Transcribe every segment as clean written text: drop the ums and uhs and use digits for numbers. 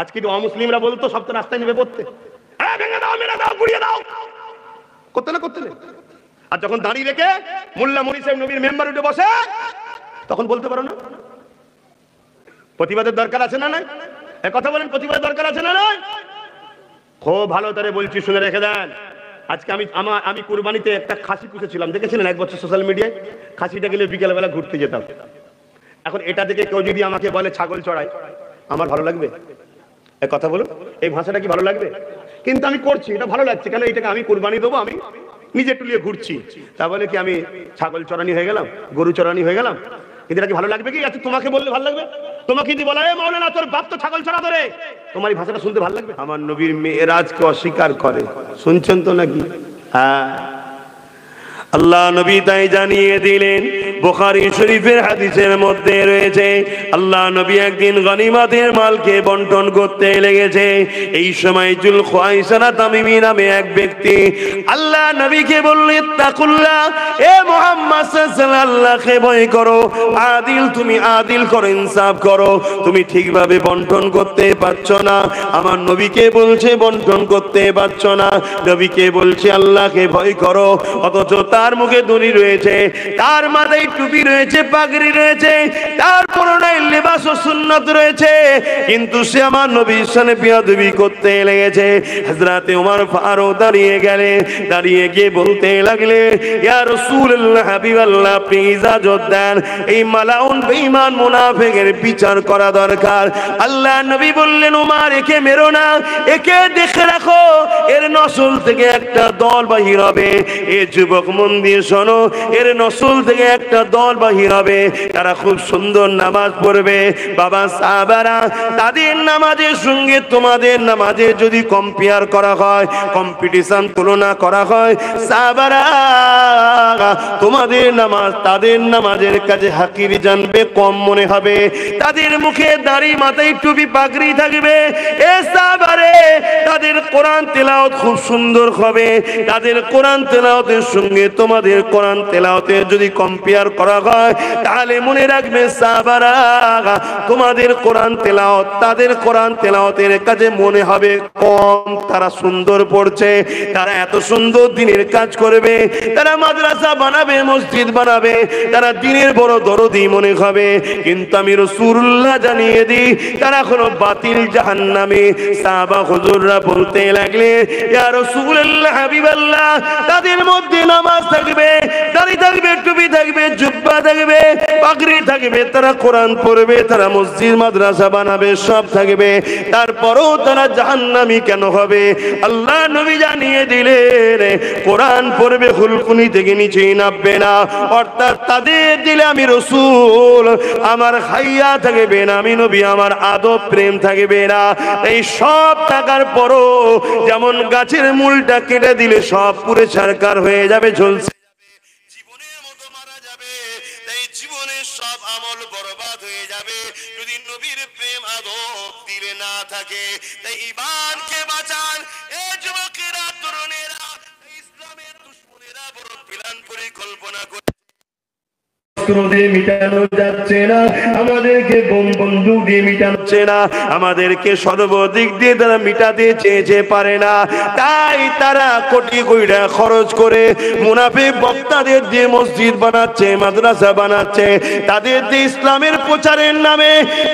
আজকে তো অমুসলিমরা বলতো সব তো রাস্তায় নেমে পড়তে, ভেঙে দাও, মেরে দাও, গুড়িয়ে দাও, করতে না করতে। আর যখন দাঁড়িয়ে রেখে মোল্লা মনি সাহেব নবীর মেম্বার উঠে বসে, তখন বলতে পারো না? প্রতিবাদের দরকার আছে না নাই? কথা বলেন, প্রতিবাদের দরকার আছে না নাই? খুব ভালো করে বলছি, শুনে রেখে দেন। আজকে আমি কুরবানিতে একটা খাসি পুষেছিলাম, দেখেছিলেন এক বছর সোশ্যাল মিডিয়ায়? খাসিটা গেলে বিকেলবেলা ঘুরতে যেতাম। এখন এটা দেখে কেউ যদি আমাকে বলে ছাগল চড়াই, আমার ভালো লাগবে? কথা বলুন, এই ভাষাটা কি ভালো লাগবে? কিন্তু আমি করছি, এটা ভালো লাগছে কেন? এটাকে আমি কুরবানি দেবো, আমি নিজে টুলিয়ে ঘুরছি, তা বলে কি আমি ছাগল চড়ানি হয়ে গেলাম, গরু চড়ানি হয়ে গেলাম? কিন্তু এটা কি ভালো লাগবে? কি আচ্ছা তোমাকে বললে ভালো লাগবে? তোমাকে যদি বলা হয় মাওলানা তোর বাপ তো ছাগল চড়া ধরে, তোমার এই ভাষাটা শুনতে ভালো লাগবে? আমার নবীর মেরাজকে অস্বীকার করে, শুনছেন তো নাকি? হ্যাঁ, আল্লাহ নবী তাই জানিয়ে দিলেন। বুখারী শরীফের হাদিসের মধ্যে রয়েছে, আল্লাহ নবী একদিন গনিমতের মালকে বন্টন করতে লেগেছে। এই সময় জুল খুয়াইসারা তামিমি নামে এক ব্যক্তি আল্লাহ নবীকে বললেন, তাকুল্লাহ, এ মুহাম্মদ সাল্লাল্লাহু আলাইহি আল্লাহকে ভয় করো, আদিল, তুমি আদিল করো, ইনসাফ করো, তুমি ঠিকভাবে বন্টন করতে পারছো না। আমার নবীকে বলছে বন্টন করতে পারছো না, নবীকে বলছে আল্লাহকে ভয় করো, অথচ তার মুখে দড়ি রয়েছে, তার মাথায় টুপি রয়েছে, পাগড়ি রয়েছে, তার পরনে লিবাস ও সুন্নাত রয়েছে, কিন্তু সে আমার নবীর সামনে বেয়াদবি করতে লেগেছে। হযরতে ওমর ফারুক দাঁড়িয়ে গিয়ে বলতে লাগলে, ইয়া রাসূলুল্লাহ, হাবিবাল্লাহ, আপনি ইজাজত দেন, এই মালাউন বেঈমান মুনাফিকের বিচার করা দরকার। আল্লাহ নবী বললেন, ওমর, একে মেরো না, একে দেখে রাখো, এর নসল থেকে একটা দল বাহির হবে। এ যুবক মন দিয়ে শোনো, এর নসল থেকে একটা দল বাহির হবে, তারা খুব সুন্দর নামাজ পড়বে। বাবা সাহাবারা, তাদের নামাজের সঙ্গে তোমাদের নামাজের যদি কম্পেয়ার করা হয়, কম্পিটিশন তুলনা করা হয়, সাহাবারা, তোমাদের নামাজ তাদের নামাজের কাছে হাকির জানবে, কম মনে হবে। তাদের মুখে দাড়ি, মাথায় টুপি, পাগড়ি থাকবে। এ সাহাবারে, তাদের কোরআন তেলাওয়াত খুব সুন্দর হবে, তাদের কোরআন তেলাওয়াতের সঙ্গে তোমাদের কোরআন তেলাওয়াতের যদি কম্পেয়ার করা হয়, তাহলে মনে রাখবে সাহাবারা, তোমাদের কোরআন তেলাওয়াত তাদের কোরআন তেলাওয়াতের কাছে মনে হবে কম। তারা সুন্দর পড়ছে, তারা এত সুন্দর দিনের কাজ করবে, তারা মাদ্রাসা বানাবে, মসজিদ বানাবে, তারা দিনের বড় দরদি মনে হবে। কিন্তু আমি রাসূলুল্লাহ জানিয়ে দিই, তারা কোনো বাতিল জাহান্নামী। সাহাবা হুজুররা বলতে লাগলে, ইয়া রাসূলুল্লাহ, হাবিবাল্লাহ, তাদের মধ্যে নামাজ থাকবে, দাড়ি থাকবে, টুপি থাকবে, জুব্বা থাকবে, পাগড়ি থাকবে, তারা কোরআন পড়বে, তারা মসজিদ মাদ্রাসা বানাবে, সব থাকবে, তারপরও তারা জাহান্নামী কেন হবে? আল্লাহ নবী জানিয়ে দিলেন, কোরআন পড়বে, হুলকুনি থেকে নিচেই নামবে না, অর্থাৎ তাদের দিলে আমি রাসূল আমার হাইয়া থাকবে না, আমি নবী আমার আদব প্রেম থাকবে না। এই সব থাকার পরও যেমন গাছের মূলটা কেটে দিলে সব পুরে ছারখার হয়ে যাবে, ঝলসে যাবে, জীবনের মতো মারা যাবে, তাই জীবনের সব আমল বরবাদ হয়ে যাবে যদি নবীর প্রেম আদব দিলে না থাকে। তাই ঈমানকে বাঁচান, এ যুবকেরা, তরুণেরা, ইসলামের দুশমনেরা বড় প্ল্যান পরিকল্পনা করে মিটানো যাচ্ছে না, আমাদেরকে বোম বন্দুক দিয়ে মিটাচ্ছে না, আমাদেরকে সর্বদিক দিয়ে তারা মিটাতে চেয়েছে, পারে না। তাই তারা কোটি কোটি টাকা খরচ করে মুনাফিক বক্তাদের দিয়ে মসজিদ বানাচ্ছে, মাদ্রাসা বানাচ্ছে, তাদের দিয়ে ইসলামের প্রচারের নামে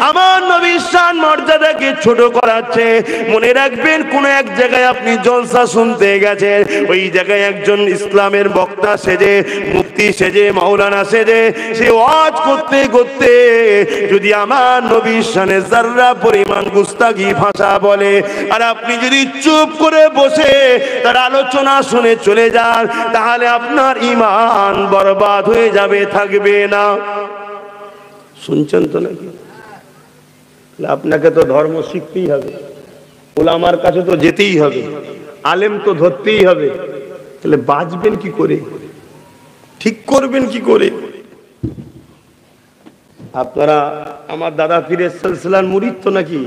আমার নবীর শান মর্যাদাকে ছোট করাচ্ছে। মনে রাখবেন, কোন এক জায়গায় আপনি জলসা শুনতে গেছেন, ওই জায়গায় একজন ইসলামের বক্তা সেজে, মুফতি সেজে, মাওলানা সেজে, সে ওয়াজ করতে করতে যদি আমার নবীর শানে যাররা পরিমাণ গুস্তাখি ভাষা বলে, আর আপনি যদি চুপ করে বসে তার আলোচনা শুনে চলে যান, তাহলে আপনার ঈমান বরবাদ হয়ে যাবে, থাকবে না। শুনছেন তো নাকি? আপনাকে তো ধর্ম শিখতেই হবে, ওলামার কাছে তো যেতেই হবে, আলেম তো ধরতেই হবে। তাহলে বাঁচবেন কি করে, ঠিক করবেন কি করে? আপনারা আমার দাদা পীরের সিলসিলার মুরিদ তো নাকি?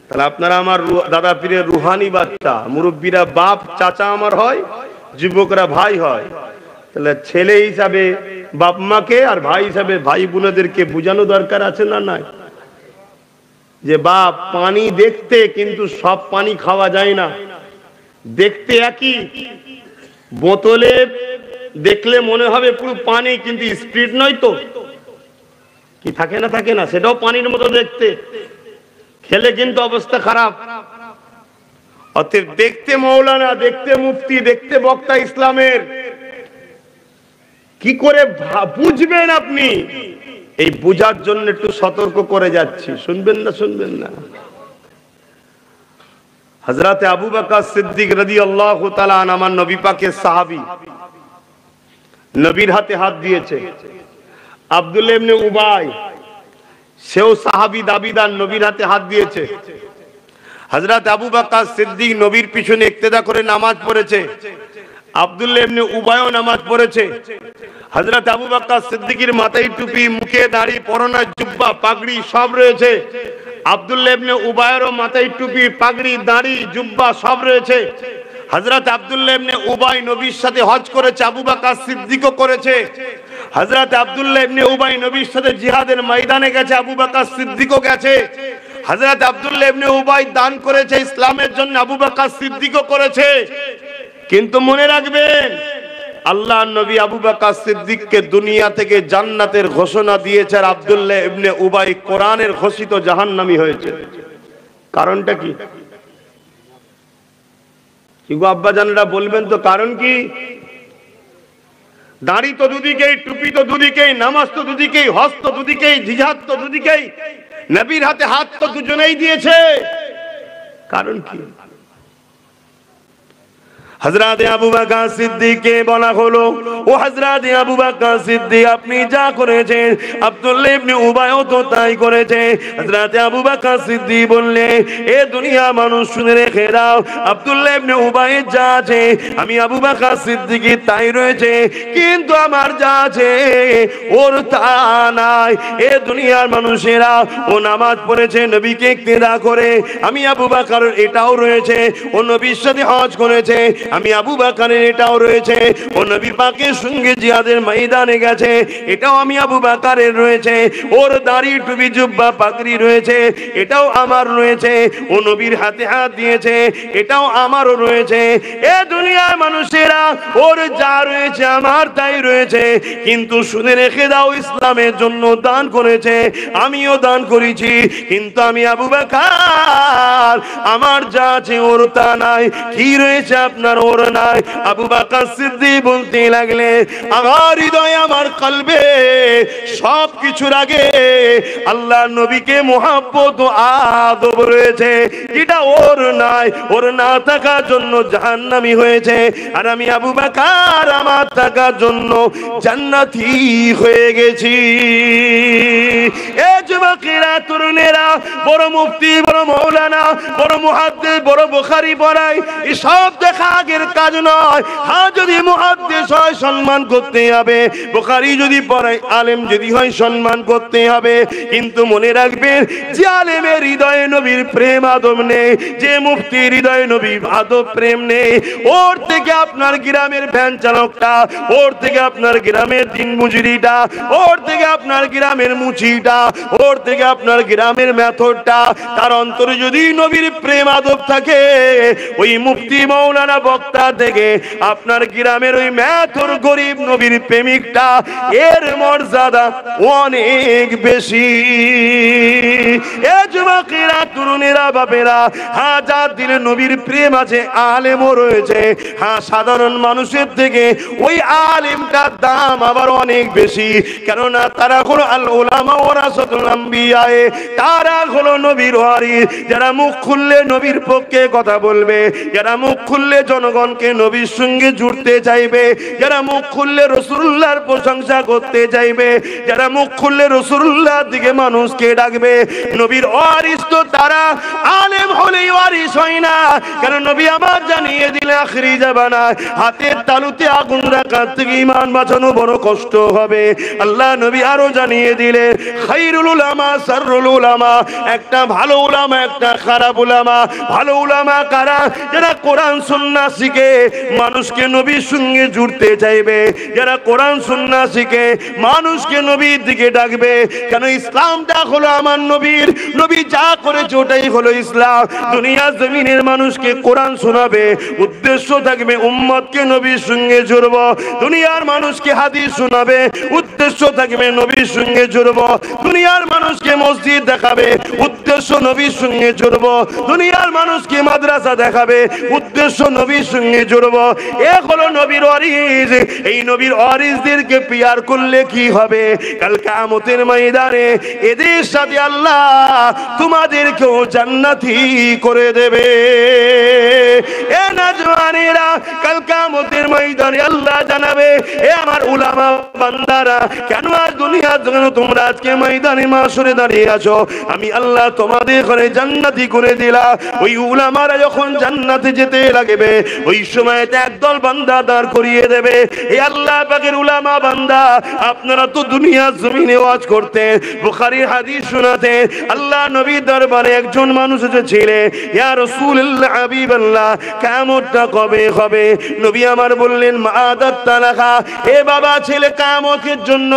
তাহলে আপনারা আমার দাদা পীরের রুহানি বাচ্চা, মুরব্বীরা বাপ চাচা আমার হয়, যুবকরা ভাই হয়। তাহলে ছেলে হিসাবে বাপ মাকে আর ভাই হিসাবে ভাই বোনেদেরকে বোঝানো দরকার আছে না নাই? যে বাপ পানি দেখতে, কিন্তু সব পানি খাওয়া যায় না। দেখতে একই, বোতলে দেখলে মনে হবে পুরো পানি, কিন্তু স্পিড নয় তো, কি থাকে না, থাকে না, সেটাও পানির মতো দেখতে, খেলে কিন্তু অবস্থা খারাপ। অতএব দেখতে মৌলানা, দেখতে মুফতি, দেখতে বক্তা ইসলামের, কি করে বুঝবেন আপনি? এই বুঝার জন্য একটু সতর্ক করে যাচ্ছি, শুনবেন না, শুনবেন না। হযরতে আবু বকর সিদ্দিক রাদিয়াল্লাহু তাআলা আনহু আমার নবী পাকের সাহাবী, নবীর হাতে হাত দিয়েছে। আব্দুল্লাহ ইবনে উবাই, সেও সাহাবী দাবিদার, নবীর হাতে হাত দিয়েছে। হযরত আবু বকর সিদ্দিক নবীর পিছনে ইক্তেদা করে নামাজ পড়েছে, আব্দুল্লাহ ইবনে উবাইও নামাজ পড়েছে। হযরত আবু বকর সিদ্দিকের মাথায় টুপি, মুখে দাড়ি, পরনে জুব্বা, পাগড়ি সব রয়েছে। আব্দুল্লাহ ইবনে উবাইয়েরও মাথায় টুপি, পাগড়ি, দাড়ি, জুব্বা সব রয়েছে। হযরত আব্দুল্লাহ ইবনে উবাই নবীর সাথে হজ করেছে, আবু বকর সিদ্দিকও করেছে। হযরত আব্দুল্লাহ ইবনে উবাই নবীর সাথে জিহাদের ময়দানে গেছে, আবু বকর সিদ্দিকও গেছে। হযরত আব্দুল্লাহ ইবনে উবাই দান করেছে ইসলামের জন্য, আবু বকর সিদ্দিকও করেছে। কিন্তু মনে রাখবেন, আল্লাহর নবী আবু বকর সিদ্দিককে দুনিয়া থেকে জান্নাতের ঘোষণা দিয়েছে, আর আব্দুল্লাহ ইবনে উবাই কোরআনের ঘোষিত জাহান্নামী হয়েছে। কারণটা কি? কি গো আব্বা জানেরা, বলবেন তো কারণ কি? দাড়ি তো দুদিকেই, টুপি তো দুদিকেই, নামাজ তো দুদিকেই, হজ তো দুদিকেই, জিহাদ তো দুদিকেই, নবীর হাতে হাত তো দুজনেই দিয়েছে। কারণ কি? হযরতে আবু বকর সিদ্দিককে বলা হলো, ও হযরতে আবু বকর সিদ্দিক, আপনি যা করেছেন আব্দুল্লাহ ইবনে উবাইও তো তাই করেছে। হযরতে আবু বকর সিদ্দিক বললেন, এ দুনিয়া মানুষ শুনে রেখে দাও, আব্দুল্লাহ ইবনে উবাই যা আছে আমি আবু বকর সিদ্দিকের তাই রয়েছে, কিন্তু আমার যা আছে ওর তা নাই। এ দুনিয়ার মানুষেরা, ও নামাজ পড়েছে নবীকে ইক্তেদা করে, আমি আবু বকর এটাও রয়েছে। ও নবীর সাথে হজ করেছে, আমি আবু বকরের এটাও রয়েছে। ও নবী পাকের সঙ্গে জিহাদের ময়দানে গেছে, এটাও আমি আবু বকরের রয়েছে। ওর দাড়ি, টুপি, জুব্বা, পাগড়ি রয়েছে, এটাও আমার রয়েছে। ও নবীর হাতে হাত দিয়েছে, এটাও আমারও রয়েছে। এ দুনিয়ার মানুষেরা, ওর যা রয়েছে আমার তাই রয়েছে, কিন্তু শুনে রেখে দাও, ইসলামের জন্য দান করেছে, আমিও দান করেছি, কিন্তু আমি আবু বকর আমার যা আছে ওর তা নাই। কি রয়েছে আপনার, ওর নাই। আবু বকর সিদ্দিক বলতে লাগলে, আমার হৃদয়ে, আমার কলবে সব কিছুর আগে আল্লাহর নবীকে মুহাব্বত ও আদব রয়েছে, যেটা ওর নাই। ওর না থাকার জন্য জাহান্নামী হয়েছে, আর আমি আবু বকর আমার থাকার জন্য জান্নাতি হয়ে গেছি। এ যুবকেরা, তরুণেরা, বড় মুফতি, বড় মাওলানা, বড় মুহাদ্দিস, বড় বুখারী পড়ায়, এসব দেখা আগের কাজ নয়। হ্যাঁ, যদি মুহাদ্দিস হয় সম্মান করতে হবে, বুখারী যদি পড়ায়, আলেম যদি হয় সম্মান করতে হবে, কিন্তু মনে রাখবেন, যে আলেমের হৃদয়ে নবীর প্রেম আদব নেই, যে মুফতির হৃদয়ে নবীর আদব প্রেম নেই, ওর থেকে আপনার গ্রামের ভ্যান চালকটা, ওর থেকে আপনার গ্রামের দিন মজুরিটা, ওর থেকে আপনার গ্রামের মুচিটা, ওর থেকে আপনার গ্রামের মেথরটা, তার অন্তরে যদি নবীর প্রেম আদব থাকে, ওই মুফতি, মাওলানা, বক্তা থেকে আপনার গ্রামের ওই মেথর গরিব নবীর প্রেমিকটা, এর মর্যাদা অনেক বেশি। এ যুবকেরা, তরুণেরা, বাপেরা, হ্যাঁ, যার দিলে নবীর প্রেম আছে, আলেমও রয়েছে, হ্যাঁ, সাধারণ মানুষের থেকে ওই আলেমটার দাম আবার অনেক বেশি। কেননা তারা হলো আল উলামা ওয়ারাসাতুল আম্বিয়া, তারা হলো নবীর ওয়ারিস, যারা মুখ খুললে নবীর পক্ষে কথা বলবে, যারা মুখ খুললে জনগণকে নবীর সঙ্গে জুড়তে চাইবে, যারা মুখ খুললে রাসূলুল্লাহর প্রশংসা করতে চাইবে, যারা মুখ খুললে রাসূলুল্লাহর দিকে মানুষকে ডাকবে। নবীর ওয়ারিস তো তারা, আলেম হলেই ওয়ারিস হয় না। কারণ নবী আমার জানিয়ে দিলে আখিরি জামানায় হাতের তালুতে আগুন রাখার থেকে ঈমান বাঁচানো বড় কষ্ট হবে। আল্লাহ নবী আরো জানিয়ে দিলে খায়রুল উলামা শাররুল উলামা, একটা ভালো উলামা একটা খারাপ উলামা। ভালো উলামা কারা? যারা কোরআন সুন্নাহ শিখে মানুষকে নবীর সঙ্গে জুড়তে চাইবে, যারা কোরআন সুন্নাহ শিখে মানুষকে নবীর দিকে ডাকবে। কেন ইসলামটা হলো আমার নবীর, নবী যা করেছে ওটাই হলো ইসলাম। দুনিয়া জমিনের মানুষকে কোরআন শোনাবে, উদ্দেশ্য থাকবে উম্মতকে নবীর সঙ্গে জুড়ব। দুনিয়ার মানুষকে হাদিস শোনাবে, উদ্দেশ্য থাকবে নবীর সঙ্গে জুড়ব। দুনিয়ার মানুষকে মসজিদ দেখাবে, উদ্দেশ্য নবীর সঙ্গে জুড়ব। দুনিয়ার মানুষকে মাদ্রাসা দেখাবে, উদ্দেশ্য নবীর সঙ্গে জুড়ব। এ হলো নবীর ওয়ারিস। এই নবীর ওয়ারিসদেরকে পিয়ার করলে কি হবে? কাল কিয়ামতের ময়দানে এদের সাথে আল্লাহ তোমাদেরকেও জান্নাতি করে দেবে। এ নওজওয়ানেরা, কাল কিয়ামতের ময়দানে আল্লাহ জানাবে, এ আমার উলামা বান্দারা, কেন আজ দুনিয়ার জন্য তোমরা আজকে ময়দানে মাশরে দাঁড়িয়ে আছো? আমি আল্লাহ তোমাদের ঘরে জান্নাতি করে দিলাম। ওই উলামারা যখন জান্নাতে যেতে লাগবে, ওই সময় একদল বান্দা দাঁড় করিয়ে দেবে। এই আল্লাহ পাকের উলামা বান্দা, আপনারা তো দুনিয়ার জমিনে ওয়াজ করতেন, বুখারীর হাদিস শোনাতেন। আল্লাহ নবীর দরবারে একজন মানুষ এসেছিলেন, ইয়া রাসূলুল্লাহ হাবিবাল্লাহ, কিয়ামতটা কবে হবে? নবী আমার বললেন, মাআদাত তালাকা, এ বাবা ছেলে কিয়ামতের জন্য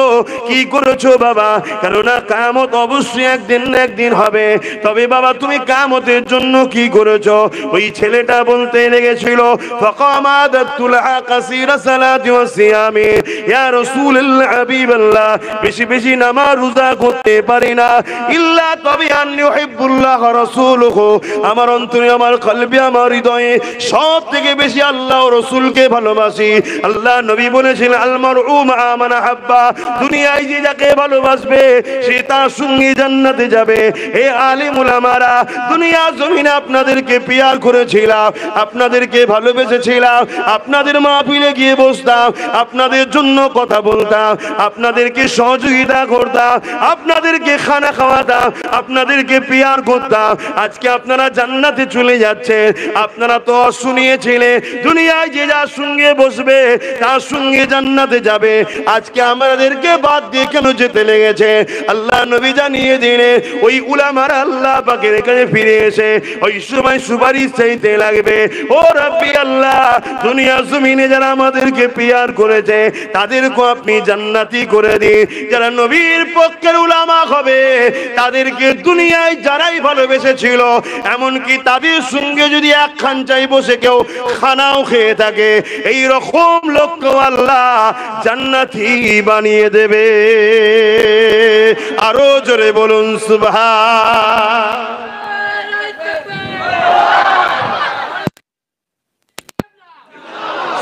কি করেছো বাবা? কারণ কিয়ামত অবশ্যই একদিন না একদিন হবে, তবে বাবা তুমি কিয়ামতের জন্য কি করেছো? ওই ছেলেটা বলতে লেগেছিল, ফাকামাদাতুল কাসীরা সালাতি ওয়া সিয়ামি, ইয়া রাসূলুল্লাহ হাবিবাল্লাহ, বেশি বেশি নামাজ রোজা করতে পারি না, ইল্লা তবে আন্নী উহিব্বুল্লাহ ওয়া রাসূলুহু, আমার অন্তরে আমার কলবে আমার হৃদয়ে সব থেকে বেশি আল্লাহ ও রাসূলকে ভালোবাসি। আল্লাহ নবী বলেছেন, আল মারউ মা মান আহাব্বা, দুনিয়ায় যে যাকে ভালোবাসবে সে তার সঙ্গে জান্নাতে যাবে। হে আলেম উলামারা, দুনিয়া জমিনে আপনাদেরকে পিয়ার করেছিলাম, আপনাদেরকে ভালোবেসেছিলাম, আপনাদের মাহফিলে গিয়ে বসতাম, আপনাদের জন্য কথা বলতাম, আপনাদেরকে সহযোগিতা করতাম, আপনাদেরকে খানা খাওয়াতাম, আপনাদেরকে পিয়ার করতাম। আজকে আপনারা জান্নাতে চলে যাচ্ছেন। আপনারা তো শুনিয়েছিলেন দুনিয়ায় যে যার সঙ্গে বসবে তার সঙ্গে জান্নাতে যাবে। আজকে আমাদেরকে বাদ দিয়ে কেন যেতে লেগেছে? আল্লাহ নবী জানিয়ে দিলেন, ওই উলামারা আল্লাহ পাকের এখানে ফিরে এসে ওই সময় সুপারিশ চাইতে লাগবে, ও রাব্বি আল্লাহ, দুনিয়া জমিনে যারা আমাদেরকে পিয়ার করেছে তাদেরকে আপনি জান্নাতি করে দিন। যারা নবীর পক্ষের উলামা হবে তাদেরকে দুনিয়ায় যারাই ভালোবেসেছিল, এমনকি তাদের সঙ্গে যদি এক খাঞ্চায় বসে কেউ খানাও খেয়ে থাকে, এই রকম লোককে আল্লাহ জান্নাতি বানিয়ে দেবে। আরো জোরে বলুন সুবহান।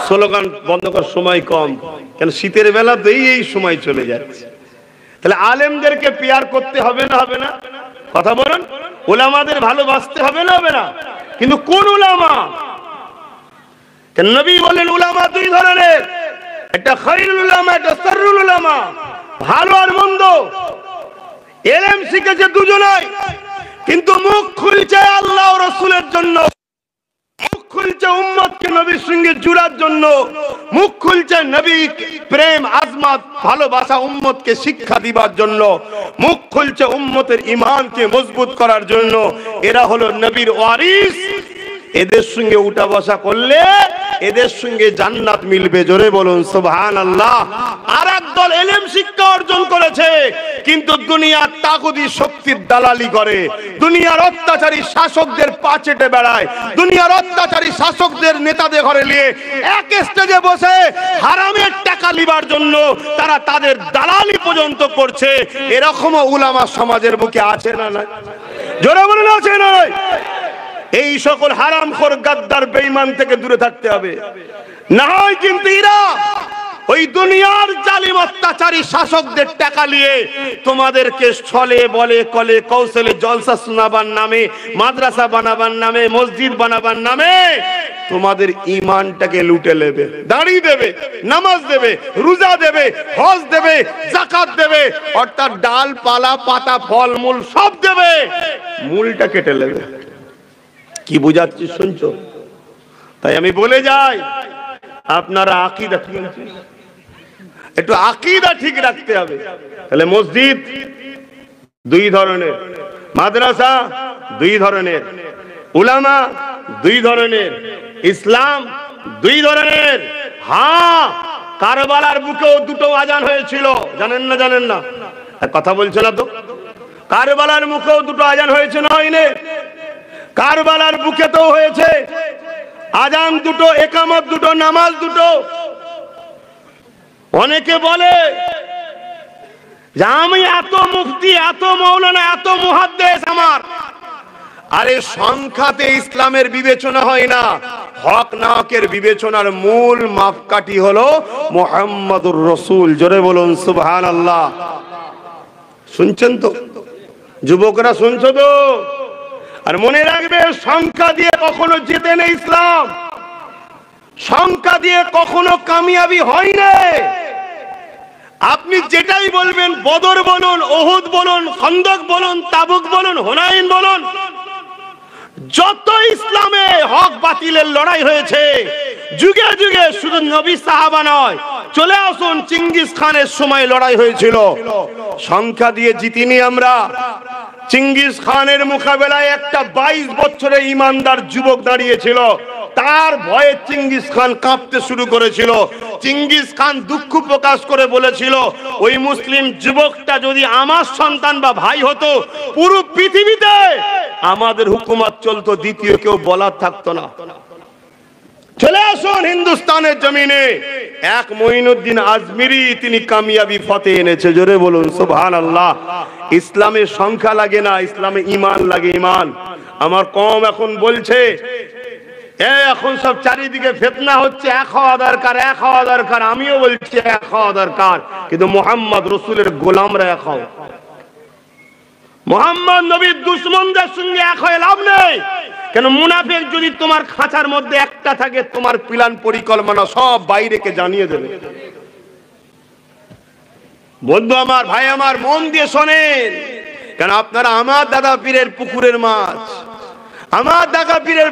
স্লোগান বন্ধ করার সময় কম, কেন শীতের বেলা তো এই সময় চলে যাচ্ছে। তাহলে আলেমদেরকে পিয়ার করতে হবে না হবে না? কথা বলুন। উলামাদের ভালোবাসতে হবে না হবে না? কিন্তু কোন উলামা? নবী বলেন উলামা দুই ধরনের, একটা খায়রুল উলামা, একটা শাররুল উলামা। ভালো আর মন্দ, ইলম শিখেছে দুজনাই, কিন্তু মুখ খুলছে আল্লাহ ও রাসূলের জন্য, মুখ খুলছে উম্মতকে নবীর সঙ্গে জুড়ার জন্য, মুখ খুলছে নবী প্রেম আজমত ভালোবাসা উম্মতকে শিক্ষা দিবার জন্য, মুখ খুলছে উম্মতের ঈমানকে মজবুত করার জন্য। এরা হলো নবীর ওয়ারিস। এদের সঙ্গে উঠা বসা করলে এদের সঙ্গে জান্নাত মিলবে। জোরে বলুন সুবহানাল্লাহ। আর একদল ইলম শিক্ষা অর্জন করেছে, কিন্তু দুনিয়ার তাগুতি শক্তির দালালি করে, দুনিয়ার অত্যাচারী শাসকদের পা চেটে বেড়ায়, দুনিয়ার অত্যাচারী শাসকদের নেতাদের ঘরে নিয়ে এক স্টেজে বসে হারামের টাকা লিবার জন্য তারা তাদের দালালি পর্যন্ত করছে। এরকমও উলামা সমাজের বুকে আছে না নাই? জোরে বলুন আছে না নাই? এই সকল হারামখোর গাদ্দার বেঈমান থেকে দূরে থাকতে হবে, না হয় কিন্তু এরা ওই দুনিয়ার জালিম অত্যাচারী শাসকদের টাকা নিয়ে তোমাদেরকে ছলে বলে কলে কৌশলে জলসা শোনাবার নামে, মাদ্রাসা বানাবার নামে, মসজিদ বানাবার নামে তোমাদের ঈমানটাকে লুটে নেবে। দাঁড়িয়ে দেবে, নামাজ দেবে, রোজা দেবে, হজ দেবে, যাকাত দেবে, অর্থাৎ ডাল পালা পাতা ফল মূল সব দেবে, মূলটা কেটে নেবে। কি বুঝাচ্ছি শুনছো? তাই আমি বলে যাই, আপনারা আকীদা ঠিক একটু আকীদা ঠিক রাখতে হবে। তাহলে মসজিদ দুই ধরনের, মাদ্রাসা দুই ধরনের, উলামা দুই ধরনের, ইসলাম দুই ধরনের। হ্যাঁ, কারবালার বুকেও দুটো আজান হয়েছিল, জানেন না? জানেন না? কথা বলছে না তো। কারবালার মুখেও দুটো আজান হয়েছে না হয়নি? কারবালার বুকে তো হয়েছে আজান দুটো, একামত দুটো, নামাজ দুটো। অনেকে বলে যে আমি এত মুফতি, এত মৌলানা, এত মুহাদ্দিস আমার। আরে সংখ্যাতে ইসলামের বিবেচনা হয় না, হক না হকের বিবেচনার মূল মাপকাঠি হলো মুহাম্মাদুর রাসূল। জোরে বলুন সুবহানাল্লাহ। শুনছেন তো যুবকরা? শুনছো তো? আর মনে রাখবে, সংখ্যা দিয়ে কখনো জেতে নেই ইসলাম, সংখ্যা দিয়ে কখনো কামিয়াবি হয় না। আপনি যেটাই বলবেন, বদর বলুন, উহুদ বলুন, খন্দক বলুন, তাবুক বলুন, হুনাইন বলুন, যত ইসলামে হক বাতিলের লড়াই হয়েছে যুগে যুগে, শুধু নবী সাহাবা নয়, চলে আসুন চিঙ্গিস খানের সময় লড়াই হয়েছিল। সংখ্যা দিয়ে জিতিনি আমরা। চিঙ্গিস খানের মোকাবেলায় একটা 22 বছরের ইমানদার যুবক দাঁড়িয়েছিল, তার ভয়ে চিঙ্গিস খান কাঁপতে শুরু করেছিল। চিঙ্গিস খান দুঃখ প্রকাশ করে বলেছিল, ওই মুসলিম যুবকটা যদি আমার সন্তান বা ভাই হতো, পুরো পৃথিবীতে আমাদের হুকুমত চলতো, দ্বিতীয় কেউ বলার থাকতো না। চলে আসুন হিন্দুস্তানের জমিনে, এক মঈনুদ্দিন আজমিরি তিনি কামিয়াবি ফতে এনেছে। জোরে বলুন সুবহানাল্লাহ। ইসলামে সংখ্যা লাগে না, ইসলামে ঈমান লাগে, ঈমান। আমার কম এখন বলছে, এখন সব চারিদিকে ফিতনা হচ্ছে, এক হওয়া দরকার, এক হওয়া দরকার। আমিও বলছি এক হওয়া দরকার, কিন্তু মুহাম্মদ রাসূলের গোলামরা এক হও। মুহাম্মদ নবীর দুশমনদের সঙ্গে এক হয়ে লাভ নেই। কেন? মুনাফিক যদি তোমার খাঁচার মধ্যে একটা থাকে, তোমার প্ল্যান পরিকল্পনা সব বাইরেকে জানিয়ে দেবে। বন্ধু আমার, ভাই আমার, মন দিয়ে শোনেন। কেন? আপনারা আমার দাদা পীরের পুকুরের মাছ, আমার দাদা পীরের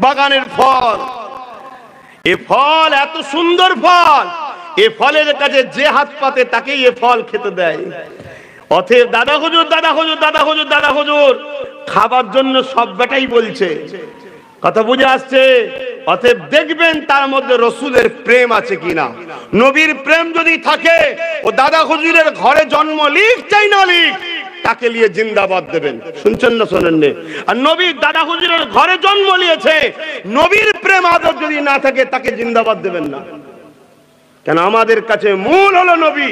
বাগানের ফল। এ ফল এত সুন্দর ফল, এ ফলের কাছে যে হাত পাতে তাকেই এ ফল খেতে দেয়। অতএব দাদা হুজুর, দাদা হুজুর, দাদা হুজুর, দাদা হুজুর খাবার জন্য সব বেটাই বলছে, কথা বুঝে আসছে। অতএব দেখবেন তার মধ্যে রসুলের প্রেম আছে কিনা। নবীর প্রেম যদি থাকে, ও দাদা হুজুরের ঘরে জন্ম লিখ চাই না লিখ, তাকে নিয়ে জিন্দাবাদ দেবেন। শুনছেন না? শোনেননি? আর নবীর দাদা হুজুরের ঘরে জন্ম নিয়েছে, নবীর প্রেম আদর যদি না থাকে, তাকে জিন্দাবাদ দেবেন না। কেন? আমাদের কাছে মূল হলো নবী।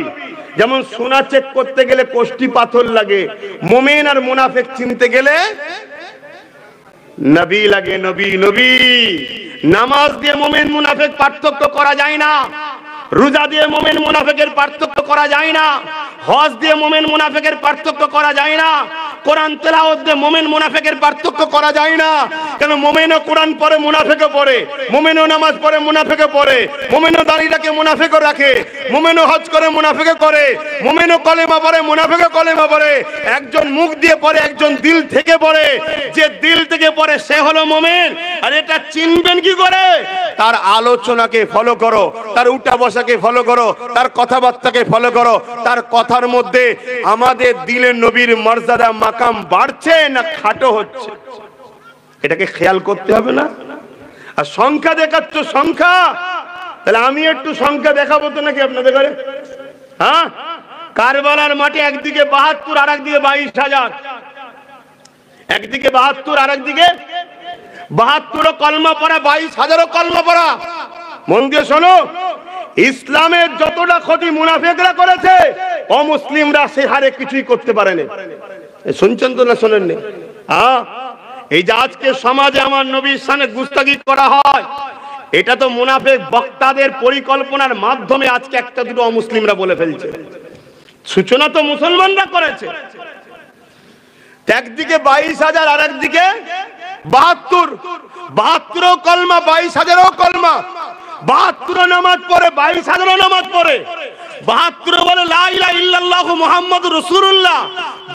যেমন সোনা চেক করতে গেলে কোষ্টি পাথর লাগে, মুমিন আর মুনাফিক চিনতে গেলে নবী লাগে। নবী নবী। নামাজ দিয়ে মুমিন মুনাফিক পার্থক্য করা যায় না, রোজা দিয়ে মুমিন মুনাফিকের পার্থক্য করা যায় না, হজ দিয়ে মুমিন মুনাফিকের পার্থক্য করা যায় না, কোরআন তেলাওয়াত দিয়ে মুমিন মুনাফিকের পার্থক্য করা যায় না। কেন? মুমিনও কোরআন পড়ে, মুনাফিকও পড়ে, মুমিনও নামাজ পড়ে, মুনাফিকও পড়ে, মুমিনও দাড়ি রাখে, মুনাফিকও রাখে, মুমিনও হজ করে, মুনাফিকও করে, মুমিনও কলেমা পড়ে, মুনাফিকও কলেমা পড়ে। একজন মুখ দিয়ে পড়ে, একজন দিল থেকে পড়ে। যে দিল থেকে পড়ে সে হলো মুমিন। আর এটা চিনবেন কি করে? তার আলোচনাকে ফলো করো, তার উঠা বসাকে ফলো করো, তার কথাবার্তাকে ফলো করো। তার কথার মধ্যে আমাদের দিলে নবীর মর্যাদা মাকাম বাড়ছে না খাটো হচ্ছে, এটাকে খেয়াল করতে হবে না? আর সংখ্যা দেখাচ্ছ, সংখ্যা, তাহলে আমি একটু সংখ্যা দেখাবো তো নাকি আপনাদের ঘরে? হ্যাঁ, কারবালার মাঠে একদিকে ৭২ আর একদিকে ২২,০০০, একদিকে ৭২ আর একদিকে ৭২ কলমা পড়া, ২২,০০০ কলমা পড়া। মন দিয়ে শোনো, ইসলামের যতটা ক্ষতি মুনাফিকরা করেছে, অমুসলিমরা সে হারে কিছুই করতে পারেনি। শুনছেন তো না শোনেননি? হ্যাঁ, এই যে আজকে সমাজে আমার নবীর শানে গুস্তাখি করা হয়, এটা তো মুনাফিক বক্তাদের পরিকল্পনার মাধ্যমে আজকে একটা দুটো অমুসলিমরা বলে ফেলছে। সূচনা তো মুসলমানরা করেছে। একদিকে ২২,০০০ আর একদিকে ৭২। ৭২ কলমা, ২২,০০০ কলমা। ৭২ নামাজ পড়ে, ২২,০০০ নামাজ পড়ে। 72 বলে লা ইলাহা ইল্লাল্লাহ মুহাম্মাদুর রাসূলুল্লাহ,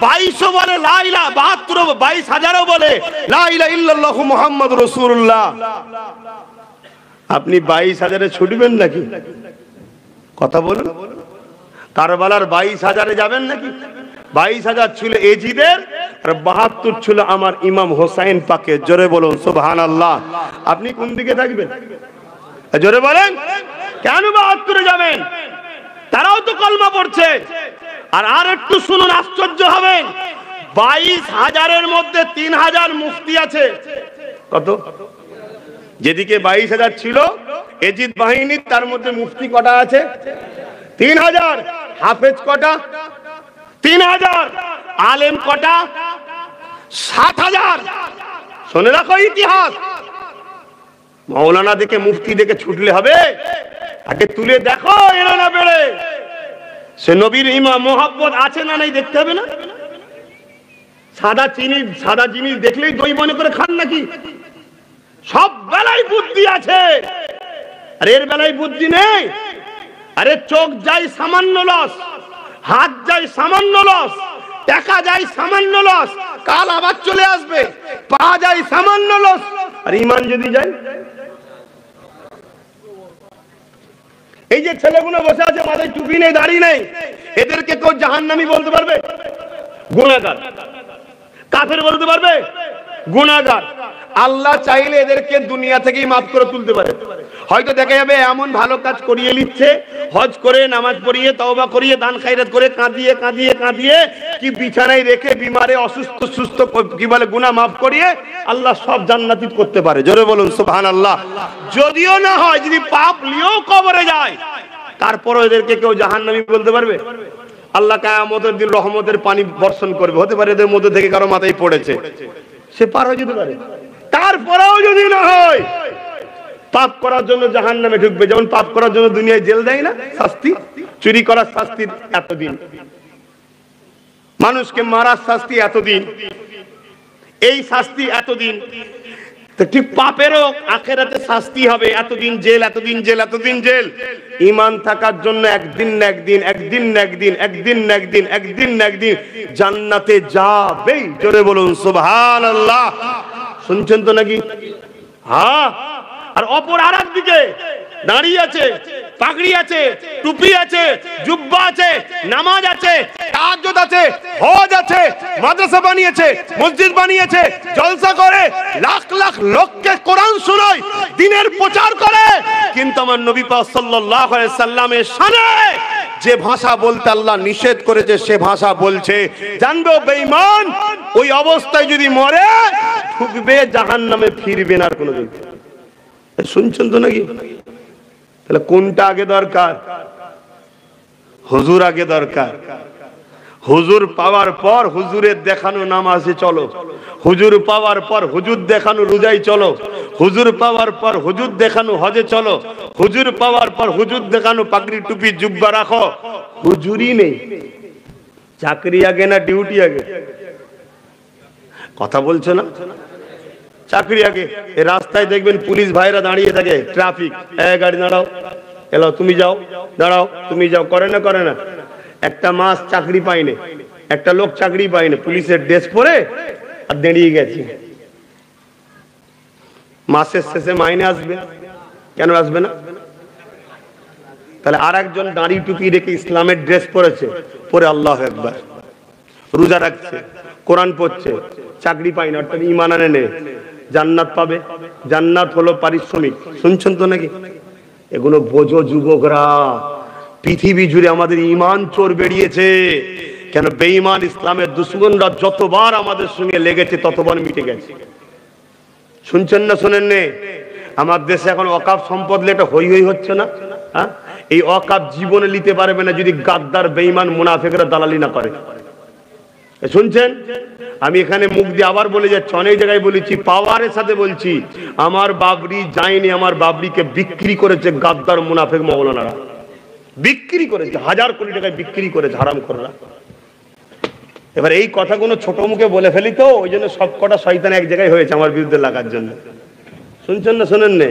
2200 বলে লা ইলাহা 72 22,000 বলে লা ইলাহা ইল্লাল্লাহ মুহাম্মাদুর রাসূলুল্লাহ। আপনি 22,000-এ ছুটবেন নাকি? কথা বলুন। কারবালার 22,000-এ যাবেন নাকি? 22,000 ছিল এজিদের, আর 72 ছিল আমার ইমাম হোসাইন পাকের। জোরে বলুন সুবহানাল্লাহ। আপনি কোন দিকে থাকবেন? জোরে বলেন। কেন 72-এ যাবেন? তারাও তো কলমা পড়ছে। আর একটু শুনুন, আশ্চর্য হবেন, 22,000-এর মধ্যে 3,000 মুফতি আছে। কত? যেদিকে 22,000 ছিল এজিদ বাহিনী, তার মধ্যে মুফতি কটা আছে? 3,000। হাফেজ কটা? 3,000। আলেম কটা? 7,000। শুনে রাখো ইতিহাস। মাওলানা দেখে মুফতি দেখে ছুটলে হবে? আগে তুলে দেখো এরা না বেড়ে। সে নবীর ইমাম মোহাব্বত আছে না নাই দেখতে হবে না? সাদা জিনিস দেখলেই দই মনে করে খান নাকি? সব বেলায় বুদ্ধি আছে, আর এর বেলায় বুদ্ধি নেই। আরে চোখ যায় সামান্য লস, হাত যায় সামান্য লস, টাকা যায় সামান্য লস, কাল আবার চলে আসবে। পা যায় সামান্য লস, আর ঈমান যদি যায়। এই যে ছেলেগুলো বসে আছে, মাথায় টুপি নেই, দাড়ি নেই, এদেরকে কেউ জাহান্নামী বলতে পারবে? গুনাহগার। কাফের বলতে পারবে? গুনাহগার। আল্লাহ চাইলে এদেরকে দুনিয়া থেকেই মাফ করে তুলতে পারে। হয়তো দেখা যাবে এমন ভালো কাজ করিয়ে নিচ্ছে, হজ করে, নামাজ পড়িয়ে, তওবা করিয়ে, দান খায়রাত করে, কাঁদিয়ে কাঁদিয়ে কাঁদিয়ে কি বিছানায় রেখে, বিমারে অসুস্থ সুস্থ কি বলে গুনাহ মাফ করিয়ে আল্লাহ সব জান্নাতি করতে পারে। জোরে বলুন সুবহানাল্লাহ। যদিও না হয়, যদি পাপ নিয়েও কবরে যায়, তারপরও এদেরকে কেউ জাহান্নামী বলতে পারবে? আল্লাহ কিয়ামতের দিন রহমতের পানি বর্ষণ করবে। হতে পারে এদের মধ্যে থেকে কারো মাথায় পড়েছে, সে পার হয়ে যেতে পারে। তারপরেও যদি না হয়, পাপ করার জন্য জাহান্নামে ঢুকবে। যেমন পাপ করার জন্য দুনিয়ায় জেল দেয় না শাস্তি, চুরি করার শাস্তি এতদিন, মানুষকে মারার শাস্তি এতদিন, এই শাস্তি এতদিন, তো ঠিক পাপেরও আখিরাতে শাস্তি হবে এতদিন জেল, এতদিন জেল, এতদিন জেল। ঈমান থাকার জন্য একদিন না একদিন, একদিন না একদিন, একদিন না একদিন, একদিন না একদিন জান্নাতে যাবেই। জোরে বলুন সুবহানাল্লাহ। শুনছেন তো নাকি? হ্যাঁ। আর অপর আরেক দিকে দাঁড়িয়ে আছে, পাগড়ি আছে, টুপি আছে, জুব্বা আছে, নামাজ আছে, তাহাজ্জুদ আছে, হজ আছে, মাদ্রাসা বানিয়েছে, মসজিদ বানিয়েছে, জলসা করে, লাখ লাখ লোককে কোরআন শোনায়, দ্বীনের প্রচার করে, কিন্তু আমার নবী পাক সাল্লাল্লাহু আলাইহি সাল্লামের শানে যে ভাষা বলতে আল্লাহ নিষেধ করেছে সে ভাষা বলছে। জানবে ও বেঈমান, ওই অবস্থায় যদি মরে, ঢুকবে জাহান্নামে, ফিরবে না আর কোনোদিন। শুনছেন তো নাকি? তাহলে কোনটা আগে দরকার? হুজুর আগে দরকার। হুজুর পাওয়ার পর হুজুরের দেখানো নামাজে চলো, হুজুর পাওয়ার পর হুজুর দেখানো রোজায় চলো, হুজুর পাওয়ার পর হুজুর দেখানো হজে চলো, হুজুর পাওয়ার পর হুজুর দেখানো পাগড়ি টুপি জুব্বা রাখো। হুজুরই নেই, চাকরি আগে না ডিউটি আগে? কথা বলছো না? চাকরি আগে। এই রাস্তায় দেখবেন পুলিশ ভাইরা দাঁড়িয়ে থাকে, ট্রাফিক, গাড়ি দাঁড়াও, এলো তুমি যাও, দাঁড়াও তুমি যাও, করে না করে না? একটা মাস চাকরি পাইনি, একটা লোক চাকরি পাইনি, পুলিশের ড্রেস পরে আর দাঁড়িয়ে গেছে। মাসের শেষে মাইনে আসবে, কেন আসবে না? তাহলে আর একজন দাঁড়ি টুপি রেখে ইসলামের ড্রেস পরেছে, পরে আল্লাহু আকবার, রোজা রাখছে, কোরআন পড়ছে, চাকরি পাইনি, অর্থাৎ ঈমান আনে, জান্নাত পাবে। জান্নাত হলো পারিশ্রমিক। শুনছেন তো নাকি? এগুলো বোঝো যুবকরা। পৃথিবী জুড়ে আমাদের ঈমান চোর বেরিয়েছে। কেন? বেঈমান ইসলামের দুশমনরা যতবার আমাদের সঙ্গে লেগেছে ততবার মিটে গেছে। শুনছেন না শোনেন নে? আমার দেশে এখন ওয়াকফ সম্পদ লেটা হই হই হচ্ছে না? হ্যাঁ, এই ওয়াকফ জীবনে নিতে পারবে না যদি গাদ্দার বেঈমান মুনাফিকরা দালালি না করে। শুনছেন? আমি এখানে মুখ দিয়ে আবার বলে যাচ্ছি, অনেক জায়গায় বলেছি, পাওয়ারের সাথে বলছি, আমার বাবরি যায়নি, আমার বাবরিকে বিক্রি করেছে গাদ্দার মুনাফিক মাওলানারা, বিক্রি করেছে, 1000 কোটি টাকায় বিক্রি করেছে হারামখোররা। এবার এই কথাগুলো ছোট মুখে বলে ফেলি তো, ওই জন্য সব কটা শয়তান এক জায়গায় হয়েছে আমার বিরুদ্ধে লাগার জন্য। শুনছেন না শোনেন না?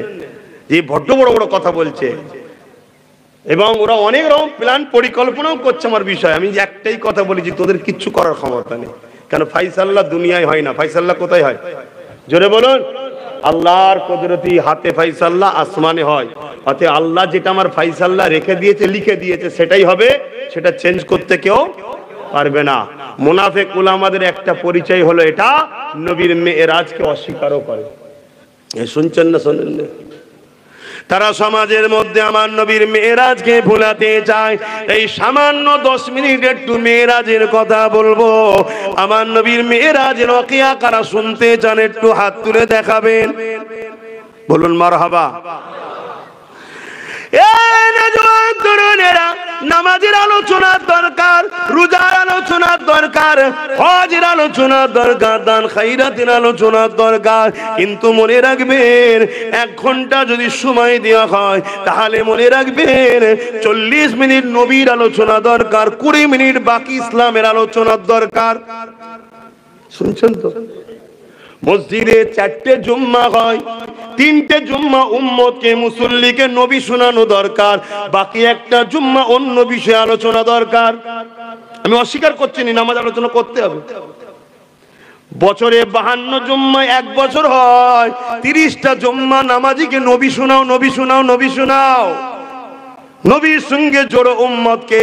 যে বড্ড বড় বড় কথা বলছে, এবং ওরা অনেক রকম প্ল্যান পরিকল্পনাও করছে আমার বিষয়। আমি একটাই কথা বলেছি, তোদের কিচ্ছু করার ক্ষমতা নেই। কেন? ফাইসাল্লাহ দুনিয়ায় হয় না, ফাইসাল্লাহ কোথায় হয়? জোরে বলুন। আল্লাহর কুদরতি হাতে ফাইসাল্লাহ আসমানে হয়। অতএব আল্লাহ যেটা আমার ফাইসাল্লাহ রেখে দিয়েছে, লিখে দিয়েছে, সেটাই হবে, সেটা চেঞ্জ করতে কেউ পারবে না। মুনাফিক উলামাদের একটা পরিচয় হলো এটা, নবীর মেরাজকে অস্বীকারও করে। শুনছেন না? শোনেন না? তারা সমাজের মধ্যে আমার নবীর মেরাজকে ভুলাতে চায়। এই সামান্য 10 মিনিট একটু মেরাজের কথা বলবো। আমার নবীর মেরাজের ওয়াকিয়া কারা শুনতে চান একটু হাত তুলে দেখাবেন, বলুন মারহাবা। নামাজের আলোচনার দরকার, রোজার আলোচনার দরকার, হজের আলোচনার দরকার, দান খায়রাতের আলোচনার দরকার। কিন্তু মনে রাখবেন, 1 ঘন্টা যদি সময় দেওয়া হয় তাহলে মনে রাখবেন 40 মিনিট নবীর আলোচনা দরকার, 20 মিনিট বাকি ইসলামের আলোচনার দরকার। শুনছেন তো? মসজিদে 4টে জুম্মা হয়, 3টে জুম্মা উম্মতকে মুসল্লিকে নবী শোনানো দরকার, বাকি একটা জুম্মা অন্য বিষয়ে আলোচনা দরকার। আমি অস্বীকার করছি না, নামাজ আলোচনা করতে হবে। বছরে 52 জুম্মা 1 বছর হয়, 30টা জুম্মা নামাজিকে নবী শোনাও, নবী শোনাও, নবী শোনাও, নবীর সঙ্গে জোড়ো উম্মতকে।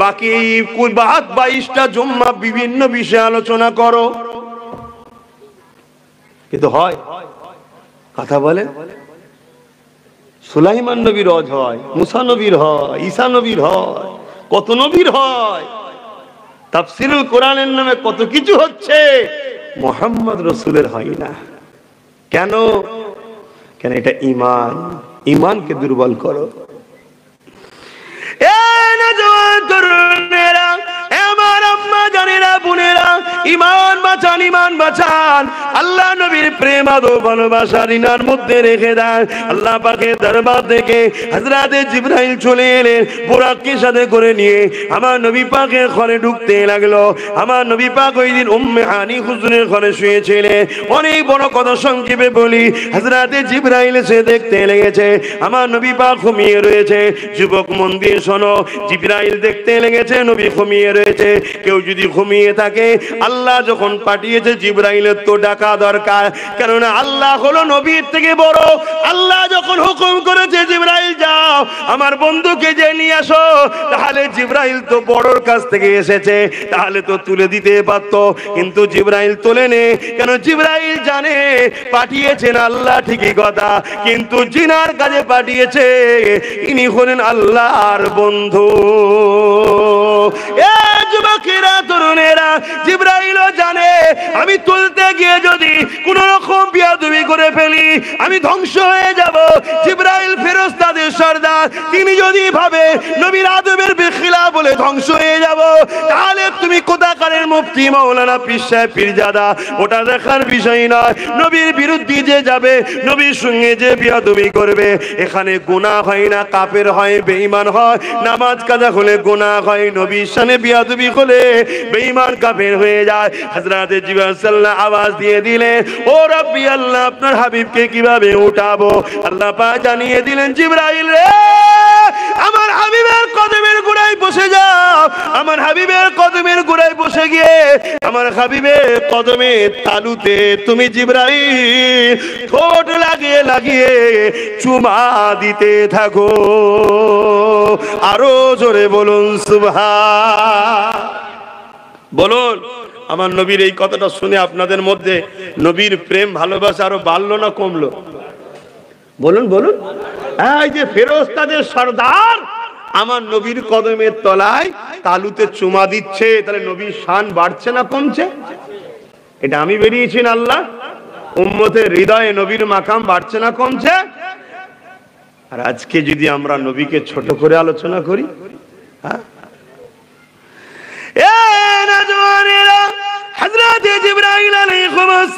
বাকি 22টা জুম্মা বিভিন্ন বিষয়ে আলোচনা করো। কিন্তু হয় কথা বলে, সুলাইমান নবীর হজ হয়, মুসা নবীর হয়, ঈসা নবীর হয়, কত নবীর হয়, তাফসীরুল কোরআনের নামে কত কিছু হচ্ছে, মুহাম্মদ রাসূলের হয় না। কেন? কেন? এটা ঈমান, ঈমানকে দুর্বল করো। ঈমান বাঁচান, ঈমান বাঁচান। আল্লাহ নবীর প্রেম আদব ভালোবাসা দিনার মধ্যে রেখে দেন। আল্লাহ পাকের দরবার থেকে হযরতে জিবরাইল চলে এলেন, বুরাককে সাথে করে নিয়ে আমার নবী পাকের ঘরে ঢুকতে লাগলো। আমার নবী পাক ওই দিন উম্মে হানি হুজুরের ঘরে শুয়েছিলেন। অনেক বড় কথা সংক্ষেপে বলি, হযরতে জিবরাইল এসে দেখতে লেগেছে আমার নবী পাক ঘুমিয়ে রয়েছে। যুবক মন দিয়ে শোনো, জিবরাইল দেখতে লেগেছে নবী ঘুমিয়ে রয়েছে। কেউ যদি ঘুমিয়ে থাকে, আল্লাহ যখন পাঠিয়েছে জিবরাইলের তো ডাকা দরকার, কেননা আল্লাহ হলো নবীর থেকে বড়। আল্লাহ যখন হুকুম করেছে জিবরাইল যাও আমার বন্ধুকে যে নিয়ে আসো, তাহলে জিবরাইল তো বড়র কাছ থেকে এসেছে, তাহলে তো তুলে দিতে পারতো, কিন্তু জিবরাইল তোলে নে। কেন? জিবরাইল জানে পাঠিয়েছেন আল্লাহ ঠিকই কথা, কিন্তু জিনার কাছে পাঠিয়েছে, ইনি হলেন আল্লাহর বন্ধু। এ যুবকেরা, তরুণেরা, জিবরাইলও জানে আমি তুলতে গিয়ে যদি কোন রকম বিয়াদবি করে ফেলি আমি ধ্বংস হয়ে যাব। জিবরাইল ফেরেশতাদের সর্দার, তিনি যদি ভাবে নবীর আদবের বেখিলা বলে ধ্বংস হয়ে যাব, তাহলে তুমি কোথাকারের মুফতি মাওলানা পীর সাহেব পীরজাদা, ওটা দেখার বিষয় নয়। নবীর বিরুদ্ধে যে যাবে, নবীর সঙ্গে যে বিয়াদবি করবে, এখানে গুনাহ হয় না, কাফের হয়, বেঈমান হয়। নামাজ কাজা হলে গুনাহ হয়, নবীর শানে বিয়াদবি হলে বেঈমান কাফের হয়ে যায়। হযরতে জিবরাইল সাল্লাল্লাহু আওয়াজ দিয়ে দিলেন, ও রব্বি আল্লাহ, আপনার হাবিবকে কিভাবে উঠাবো? আল্লাহ পাক জানিয়ে দিলেন, জিবরাইল রে, আমার হাবিবের কদমের গোড়ায় বসে যাও। আমার হাবিবের কদমের গোড়ায় বসে গিয়ে আমার হাবিবের কদমের তালুতে তুমি জিবরাইল ঠোঁট লাগিয়ে লাগিয়ে চুমা দিতে থাকো। আরো জোরে বলুন সুবহান। বলুন, আমার নবীর এই কথাটা শুনে আপনাদের মধ্যে নবীর প্রেম ভালোবাসা আরো বাড়লো না কমলো? বলুন বলুন। এই যে ফেরেশতাদের সর্দার আমার নবীর কদমের তলায় তালুতে চুমা দিচ্ছে, তাহলে নবীর শান বাড়ছে না কমছে? এটা আমি বেরিয়েছি না আল্লাহ, উম্মতের হৃদয়ে নবীর মাকাম বাড়ছে না কমছে? আর আজকে যদি আমরা নবীকে ছোট করে আলোচনা করি, হ্যাঁ, হযরত জিবরাইল আলাইহিস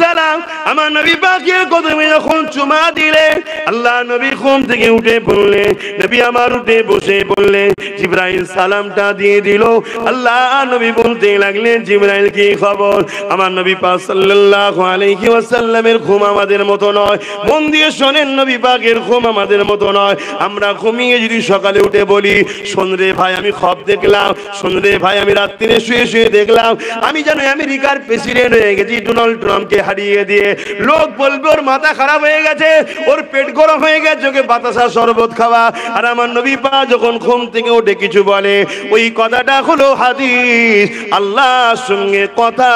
সালাম আমার নবী পাকের কদমে যখন চুমা দিলেন, আল্লাহ নবী ঘুম থেকে উঠে পড়লেন, নবী আমার উঠে বসে পড়লেন, জিবরাইল সালামটা দিয়ে দিল। আল্লাহ নবী বলতে লাগলেন, জিবরাইল কি খবর? আমার নবী পাক সাল্লাল্লাহু আলাইহি ওয়াসাল্লামের ঘুম আমাদের মতো নয়। মন দিয়ে শোনেন, নবী পাকের ঘুম আমাদের মতো নয়। আমরা ঘুমিয়ে যদি সকালে উঠে বলি, শোন রে ভাই আমি খব দেখলাম, শোন রে ভাই আমি রাত্রিরে শুয়ে শুয়ে দেখলাম, আমি যেন আমেরিকার প্রেসিডেন্ট হয়ে গেছি ডোনাল্ড ট্রাম্পকে হারিয়ে দিয়ে। লোক বলবে ওর মাথা খারাপ হয়ে গেছে, ওর পেট গরম হয়ে গেছে, ওকে বাতাসা শরবত খাওয়া। আর আমার নবী পাক যখন ঘুম থেকে উঠে কিছু বলে, ওই কথাটা হলো হাদিস, আল্লাহর সঙ্গে কথা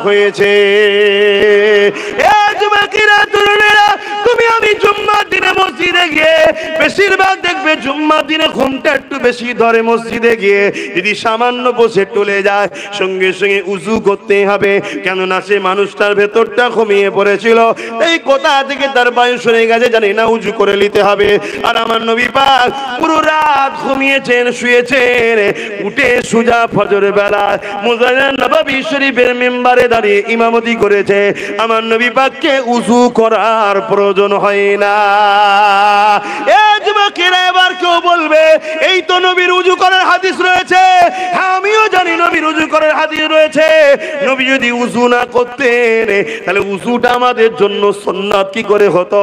হয়েছে। তুমি আমি জুম্মার দিনে মসজিদে গিয়ে, বেশিরভাগ দেখবে জুম্মার দিনে ঘুমটা একটু বেশি ধরে মসজিদে গিয়ে, যদি সামান্য বসে টলে যায় সঙ্গে সঙ্গে উজু করতে হবে, কেননা সে মানুষটার ভেতরটা ঘুমিয়ে পড়েছিল, এই কোথা থেকে তার বয়স হয়ে গেছে জানি না, উজু করে নিতে হবে। আর আমার নবী পাক পুরো রাত ঘুমিয়েছেন, শুয়েছেন, উঠে সুজা ফজর বেলা মুসল্লি নববী শরীফের মিম্বারে দাঁড়িয়ে ইমামতি করেছে। আমার নবী পাককে উজু করার প্রয়োজন হয় না। এই যুবকেরা এবার কেউ বলবে, এই তো নবীর উজু করার হাদিস রয়েছে। হ্যাঁ আমিও জানি নবীর উজু করার হাদিস রয়েছে। নবী যদি উজু না করতেন তাহলে উজুটা আমাদের জন্য সুন্নাত কি করে হতো?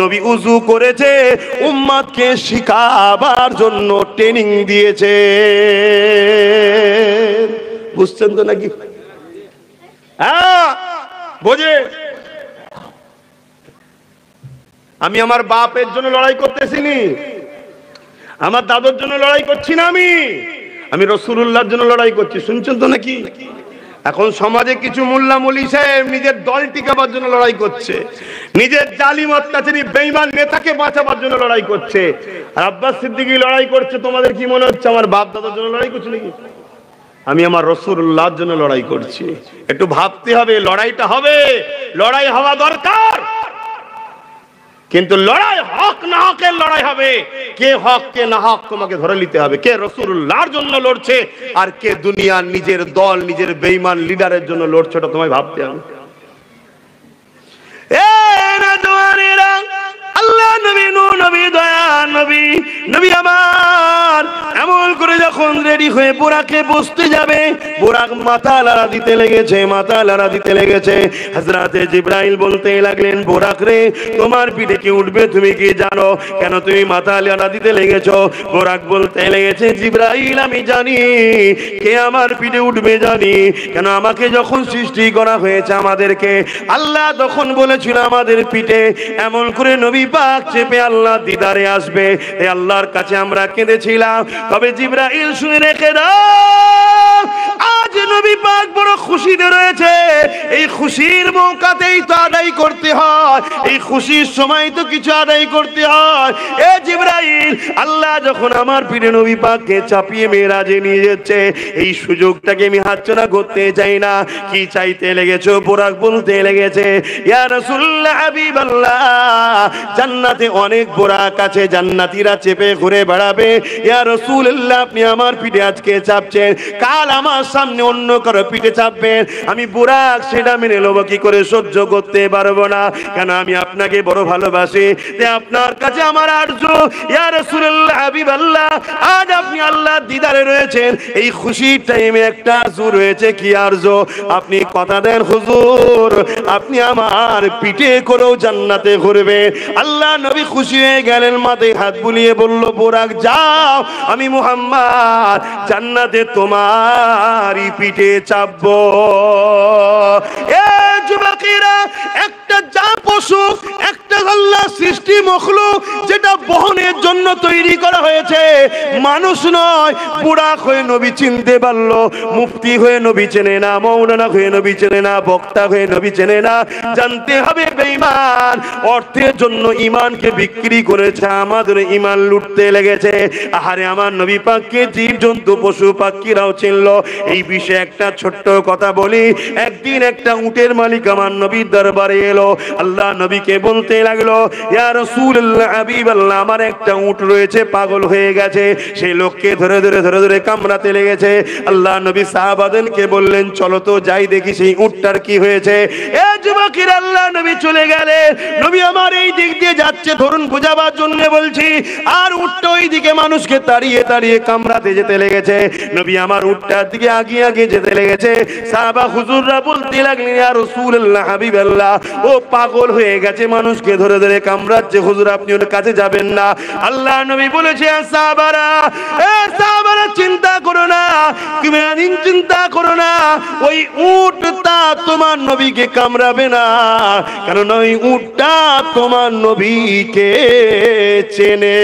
নবী উজু করেছে উম্মতকে শিখাবার জন্য, ট্রেনিং দিয়েছে। বুঝছেন তো নাকি? হ্যাঁ বোঝে। আমি আমার বাপের জন্য লড়াই করতেছি নি, আমার দাদুর জন্য লড়াই করছি না, আমি রাসূলুল্লাহর জন্য লড়াই করছি। শুনছেন তো নাকি? এখন সমাজে কিছু মোল্লা মৌলী সাহেব নিজের দল টিকাবার জন্য লড়াই করছে, নিজের জালিম অত্যাচারী বেঈমান নেতাকে বাঁচাবার জন্য লড়াই করছে। আর আব্বাস সিদ্দিকী লড়াই করছে, তোমাদের কি মনে হচ্ছে আমার বাপ দাদার জন্য লড়াই করছে নাকি? আমি আমার রাসূলুল্লাহর জন্য লড়াই করছি। একটু ভাবতে হবে, লড়াইটা হবে, লড়াই হওয়া দরকার, কিন্তু লড়াই হক না হকের লড়াই হবে। কে হক কে না হক তোমাকে ধরে নিতে হবে। কে রাসূলুল্লাহর জন্য লড়ছে আর কে দুনিয়ার নিজের দল নিজের বেঈমান লিডারের জন্য লড়ছে, ওটা তোমায় ভাবতে হবে। আল্লাহ নবী, নবী দয়া নবী, নবী আমার এমন করে যখন রেডি হয়ে বোরাকে বসতে যাবে, বোরাক মাথা লাড়া দিতে লেগেছে, মাথা লাড়া দিতে লেগেছে। হযরতে জিবরাইল বলতে লাগলেন, বোরাক রে তোমার পিঠে কি উঠবে তুমি কি জানো? কেন তুমি মাথা লাড়া দিতে লেগেছো? বোরাক বলতে লেগেছে, জিবরাইল আমি জানি কে আমার পিঠে উঠবে, জানি। কেন আমাকে যখন সৃষ্টি করা হয়েছে আমাদেরকে, আল্লাহ তখন বলেছিল আমাদের পিঠে এমন করে নবী পাক চেপে আল্লাহ দিদারে আসবে। এই আল্লাহর কাছে আমরা কেঁদেছিলাম। তবে জিবরাইল শুনে রেখে দাও, আজ নবী পাক বড় খুশিতে রয়েছে। এই খুশির মৌকাতেই তো আদায় করতে হয়, এই খুশির সময় তো কিছু আদায় করতে হয়। এ জিবরাইল, আল্লাহ যখন আমার পিঠে নবী পাককে চাপিয়ে মেরাজে নিয়ে যাচ্ছে, এই সুযোগটাকে আমি হাতছাড়া করতে চাই না। কি চাইতে লেগেছো? বোরাক বলতে লেগেছে, ইয়া রাসূলুল্লাহ হাবিবাল্লাহ, জান্নাতে অনেক বোরাক আছে, জান্নাতীরা চেপে ঘুরে বেড়াবে। ইয়া রাসূলুল্লাহ আপনি আমার পিঠে আজকে চাপছেন, কাল আমার সামনে অন্য কারো পিঠে চাপবেন, আমি বোরাক সেটা মেনে নেব কি করে? সহ্য করতে পারবো না। কেন আমি আপনাকে বড় ভালোবাসি, তাই আপনার কাছে আমার আরজু, ইয়া রাসূলুল্লাহ হাবিবাল্লাহ, আজ আপনি আল্লাহর দিদারে রয়েছেন, এই খুশির টাইমে একটা আরজু রয়েছে। কি আরজু? আপনি কথা দেন হুজুর আপনি আমার পিঠে করেও জান্নাতে ঘুরবে। আল্লাহ নবী খুশি হয়ে গেলেন, মাথায় হাত বুলিয়ে বলল, বোরাক যাও, আমি মুহাম্মদ জান্নাতে তোমারই পিঠে চাপবো। এ যুবকেরা, একটা যা পশু, একটা আল্লাহর সৃষ্টি মখলুক যেটা বহনের জন্য তৈরি করা হয়েছে, মানুষ নয়। বুড়াক হয়ে নবী চিনতে পারলো, মুফতি হয়ে নবী চেনে না, মৌলানা হয়ে নবী চেনে না, বক্তা হয়ে নবী চেনে না। জানতে হবে বেঈমান অর্থের জন্য ইমানকে বিক্রি করেছে, আমাদের ইমান লুটতে লেগেছে। আহারে আমার নবী পাককে জীব জন্তু পশু পাখিরাও চিনলো। এই বিষয়ে একটা ছোট্ট কথা বলি। একদিন একটা উটের মালিক আমার নবীর দরবারে এলো, আল্লাহ নবীকে গিয়ে বলতে লাগলো, ইয়া রাসূলুল্লাহ, হাবিবাল্লাহ, আমার একটা উট রয়েছে, পাগল হয়ে গেছে, সেই লোককে ধরে ধরে ধরে ধরে কামড়াতে লেগেছে। আল্লাহ নবী সাহাবাদেরকে বললেন, চলো তো যাই দেখি সেই উটটার কি হয়েছে। এ যুবকের, আল্লাহ নবী চলে গেলেন। নবী আমার এই দিক দিয়ে যাচ্ছে, ধরুন বোঝাবার জন্য বলছি, আর উটটা ওই দিকে মানুষকে তাড়িয়ে তাড়িয়ে কামড়াতে যেতে লেগেছে। নবী আমার উটটার দিকে আগিয়ে আগিয়ে যেতে লেগেছে। সাহাবা হুজুররা বলতে লাগলেন, ইয়া রাসূলুল্লাহ, হাবিবাল্লাহ, ও পাগল হয়ে গেছে, মানুষকে ধরে ধরে কামড়াচ্ছে, হুজুর আপনি ওর কাছে যাবেন না। আল্লাহ নবী বলেছে, সাহাবারা, এ সাহাবারা, চিন্তা করো না, তুমি চিন্তা করো না, ওই উটটা তোমার নবীকে কামড়াবে না, কারণ ওই উটটা তোমার নবীকে চেনে।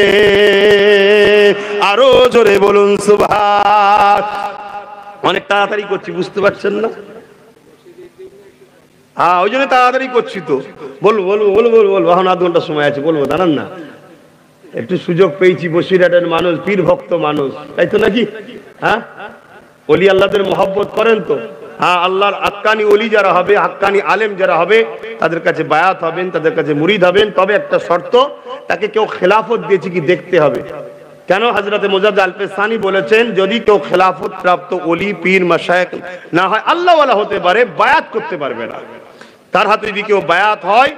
আরো জোরে বলুন সুবহান। অনেক তাড়াতাড়ি করছি, বুঝতে পারছেন না? হ্যাঁ, ওই জন্য তাড়াতাড়ি করছি তো। বলবো বলবো বলবো বলবো, এখন আধ ঘন্টা সময় আছে, বলবো, দাঁড়ান না। একটু সুযোগ পেয়েছি, বসিরহাটের মানুষ, পীর ভক্ত মানুষ, তাই তো নাকি? হ্যাঁ, ওলি আল্লাহদের মহব্বত করেন তো? হ্যাঁ, আল্লাহর হাক্কানি ওলি যারা হবে, হাক্কানি আলেম যারা হবে, তাদের কাছে বায়াত হবেন, তাদের কাছে মুরিদ হবেন। তবে একটা শর্ত, তাকে কেউ খেলাফত দিয়েছে কি দেখতে হবে। কেন? হযরতে মুজাদ্দিদ আল-ফিসানি বলেছেন, যদি কেউ খেলাফত প্রাপ্ত ওলি, পীর, মাশায়েখ না হয়, আল্লাহ ওয়ালা হতে পারে, বায়াত করতে পারবে না। তার হাতে যদি কেউ বায়াত হয়,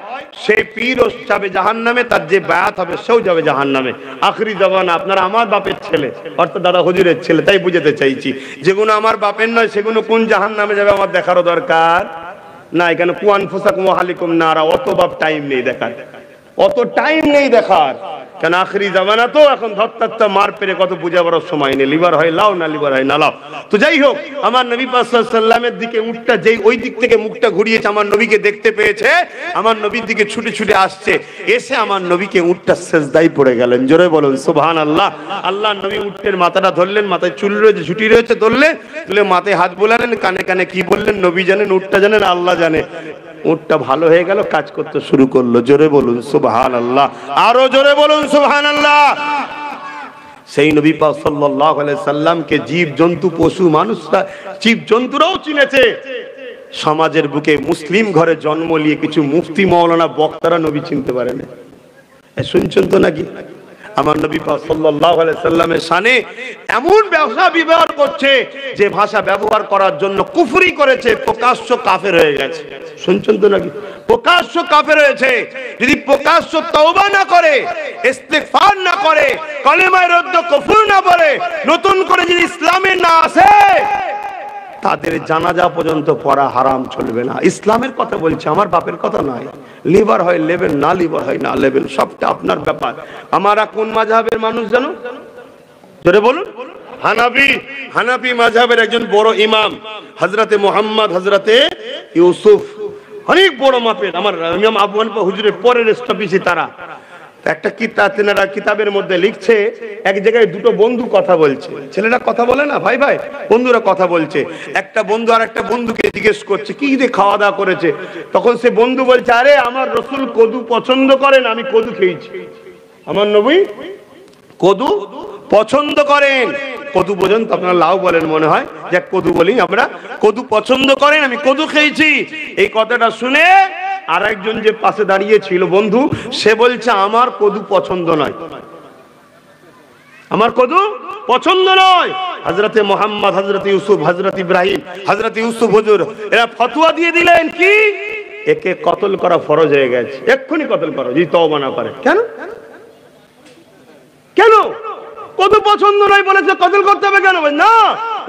সেই পীরও যাবে জাহান্নামে, তার যে বায়াত হবে সেও যাবে জাহান্নামে। আখরি জমানা, আপনারা আমার বাপের ছেলে, অর্থাৎ দাদা হুজুরের ছেলে, তাই বুঝাতে চাইছি। যেগুলো আমার বাপের নয়, সেগুলো কোন জাহান্নামে যাবে আমার দেখারও দরকার না। এখানে কুয়ান ফুসাকুম ওয়াহালিকুম নারা, অত বাপ টাইম নেই দেখার, অত টাইম নেই দেখার। কেন? আখরি জামানা তো, এখন ধত্তাত্তা মার পেরে কত বুঝাবার সময় নেই। লিভার হয় লাও, না লিভার হয় না লাও। তো যাই হোক, আমার নবী পাক সাল্লাল্লাহু আলাইহি ওয়াসাল্লামের দিকে উটটা যেই ওই দিক থেকে মুখটা ঘুরিয়েছে, আমার নবীকে দেখতে পেয়েছে, আমার নবীর দিকে ছুটে ছুটে আসছে, এসে আমার নবীকে উটটা সেজদায় পড়ে গেলেন। জোরে বলুন সুবহানাল্লাহ। আল্লাহ নবী উটের মাথাটা ধরলেন, মাথায় চুল রয়েছে, ছুটি রয়েছে, ধরলেন, তুলে মাথায় হাত বোলালেন, কানে কানে কি বললেন নবী জানেন, উটটা জানেন, আল্লাহ জানে। উটটা ভালো হয়ে গেল, কাজ করতে শুরু করলো। জোরে বলুন সুবহানাল্লাহ, আরো জোরে বলুন সুবহানাল্লাহ। সেই নবী পাক সাল্লাল্লাহু আলাইহি সাল্লামকে জীব জন্তু পশু মানুষরা, জীব জন্তুরাও চিনেছে। সমাজের বুকে মুসলিম ঘরে জন্ম নিয়ে কিছু মুফতি মাওলানা বক্তারা নবী চিনতে পারে না। শুনছেন তো নাকি? আমার নবী পাক সাল্লাল্লাহু আলাইহি সাল্লামের শানে এমন ভাষা ব্যবহার করছে, যে ভাষা ব্যবহার করার জন্য কুফরি করেছে, প্রকাশ্য কাফের হয়ে গেছে। শুনছেন তো নাকি? প্রকাশ্য কাফের হয়েছে। যদি প্রকাশ্য তওবা না করে, ইস্তিগফার না করে, কালেমায়ে রদ্দ কুফর না পড়ে, নতুন করে যদি ইসলামে না আসে, তাদের জানাজা পর্যন্ত পড়া হারাম, চলবে না। ইসলামের কথা বলছে, আমার বাপের কথা নয়। লিভার হয় লেবেন, না লিভার হয় না লেবেন, সবটা আপনার ব্যাপার। আমরা কোন মাযহাবের মানুষ জানো? জোরে বলুন। হানাফি। হানাফি মাযহাবের একজন বড় ইমাম হযরতে মুহাম্মদ, হযরতে ইউসুফ, অনেক বড় মাপের। আমার ইমাম আবু হানিফা হুজুরের পরের স্টপিসে তারা। একটা কিতাবের মধ্যে লিখছে, এক জায়গায় দুটো বন্ধু কথা বলছে। ছেলেরা কথা বলে না, ভাই ভাই, বন্ধুরা কথা বলছে। একটা বন্ধু আর একটা বন্ধুকে জিজ্ঞেস করছে, কি দিয়ে খাওয়া দাওয়া করেছে? তখন সে বন্ধু বলছে, আরে আমার রাসূল কদু পছন্দ করেন, আমি কদু খেয়েছি। আমার নবী কদু পছন্দ করেন। কদু বোঝেন তো আপনারা? লাউ বলেন মনে হয়, যে কদু বলি আমরা। কদু পছন্দ করেন, আমি কদু খেয়েছি। এই কথাটা শুনে আর একজন যে পাশে দাঁড়িয়ে ছিল বন্ধু, সে বলছে, আমার কদু পছন্দ নয়, আমার কদু পছন্দ নয়। হযরতে মুহাম্মদ, হযরতে ইউসুফ, হযরতে ইব্রাহিম, হযরতে ইউসুফ হুজুর এরা ফতোয়া দিয়ে দিলেন, কি একে কতল করা ফরজ হয়ে গেছে, এক্ষুনি কতল করো যদি তওবা না করে। কেন? কেন? কদু পছন্দ নয় বলেছে, কতল করতে হবে কেন? না,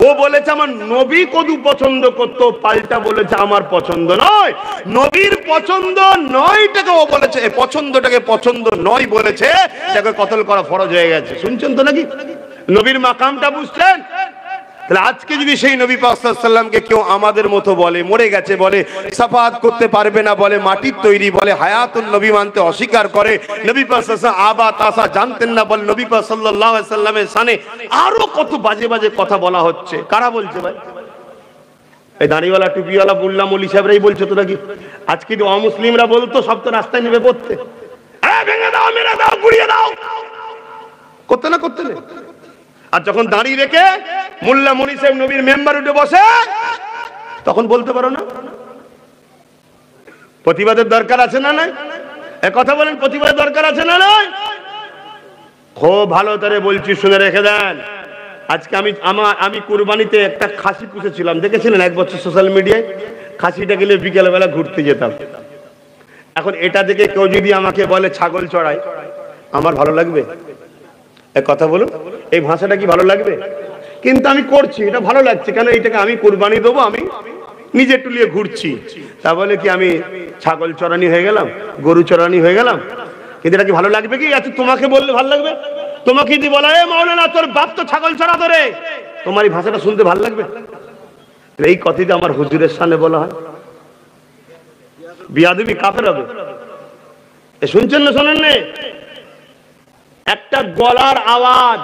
ও বলেছে আমার নবী কদু পছন্দ করতো, পাল্টা বলেছে আমার পছন্দ নয়। নবীর পছন্দ নয়টাকে ও বলেছে, পছন্দটাকে পছন্দ নয় বলেছে, তাকে কতল করা ফরজ হয়ে গেছে। শুনছেন তো নাকি? নবীর মাকামটা বুঝছেন? তাহলে আজকে যদি সেই নবী পাক সাল্লাল্লাহু আলাইহি সাল্লামকে কেউ আমাদের মতো বলে, মরে গেছে বলে, সাফাত করতে পারবে না বলে, মাটির তৈরি বলে, হায়াতুন নবী মানতে অস্বীকার করে, নবী পাক সাল্লাল্লাহু আলাইহি ওয়াসাল্লাম আবা তাসা জানতেন না বলে, নবী পাক সাল্লাল্লাহু আলাইহি সাল্লামের শানে আরো কত বাজে বাজে কথা বলা হচ্ছে। কারা বলছে ভাই? এই দাড়িওয়ালা, টুপিওয়ালা, মোল্লা মৌলী সাহেবরাই বলছে তো নাকি? আজকে যদি অমুসলিমরা বলতো, সব তো রাস্তায় নেমে পড়তে, ভেঙে দাও, মেরে দাও, গুড়িয়ে দাও, করতে না করতে না। আর যখন দাঁড়িয়ে রেখে মোল্লা মনি সাহেব নবীর মেম্বার উঠে বসে, তখন বলতে পারো না? প্রতিবাদের দরকার আছে না? নাই? এ কথা বলেন প্রতিবাদ দরকার আছে না নয়? খুব ভালো করে বলছি, শুনে রেখে দেন। আজকে আমি কুরবানিতে একটা খাসি পুষেছিলাম, দেখেছিলেন 1 বছর সোশ্যাল মিডিয়ায়। খাসিটা গেলে বিকেলবেলা ঘুরতে যেতাম। এখন এটা দেখে কেউ যদি আমাকে বলে ছাগল চড়াই, আমার ভালো লাগবে? এক কথা বলুন, এই ভাষাটা কি ভালো লাগবে? কিন্তু আমি করছি, এটা ভালো লাগছে। কেন? এইটাকে আমি কুরবানি দেবো, আমি নিজে টুলিয়ে ঘুরছি। তা বলে কি আমি ছাগল চড়ানি হয়ে গেলাম, গরু চড়ানি হয়ে গেলাম? কিন্তু এটা কি ভালো লাগবে কি? আচ্ছা তোমাকে বললে ভালো লাগবে? তোমাকে যদি বলা এ মাওলানা তোর বাপ তো ছাগল চড়াতো রে, তোমার এই ভাষাটা শুনতে ভালো লাগবে? এই কথাটা আমার হুজুরের সামনে বলা হয়, বিয়াদবি কাফের হবে। শুনছেন না শোনেন না? একটা গলার আওয়াজ,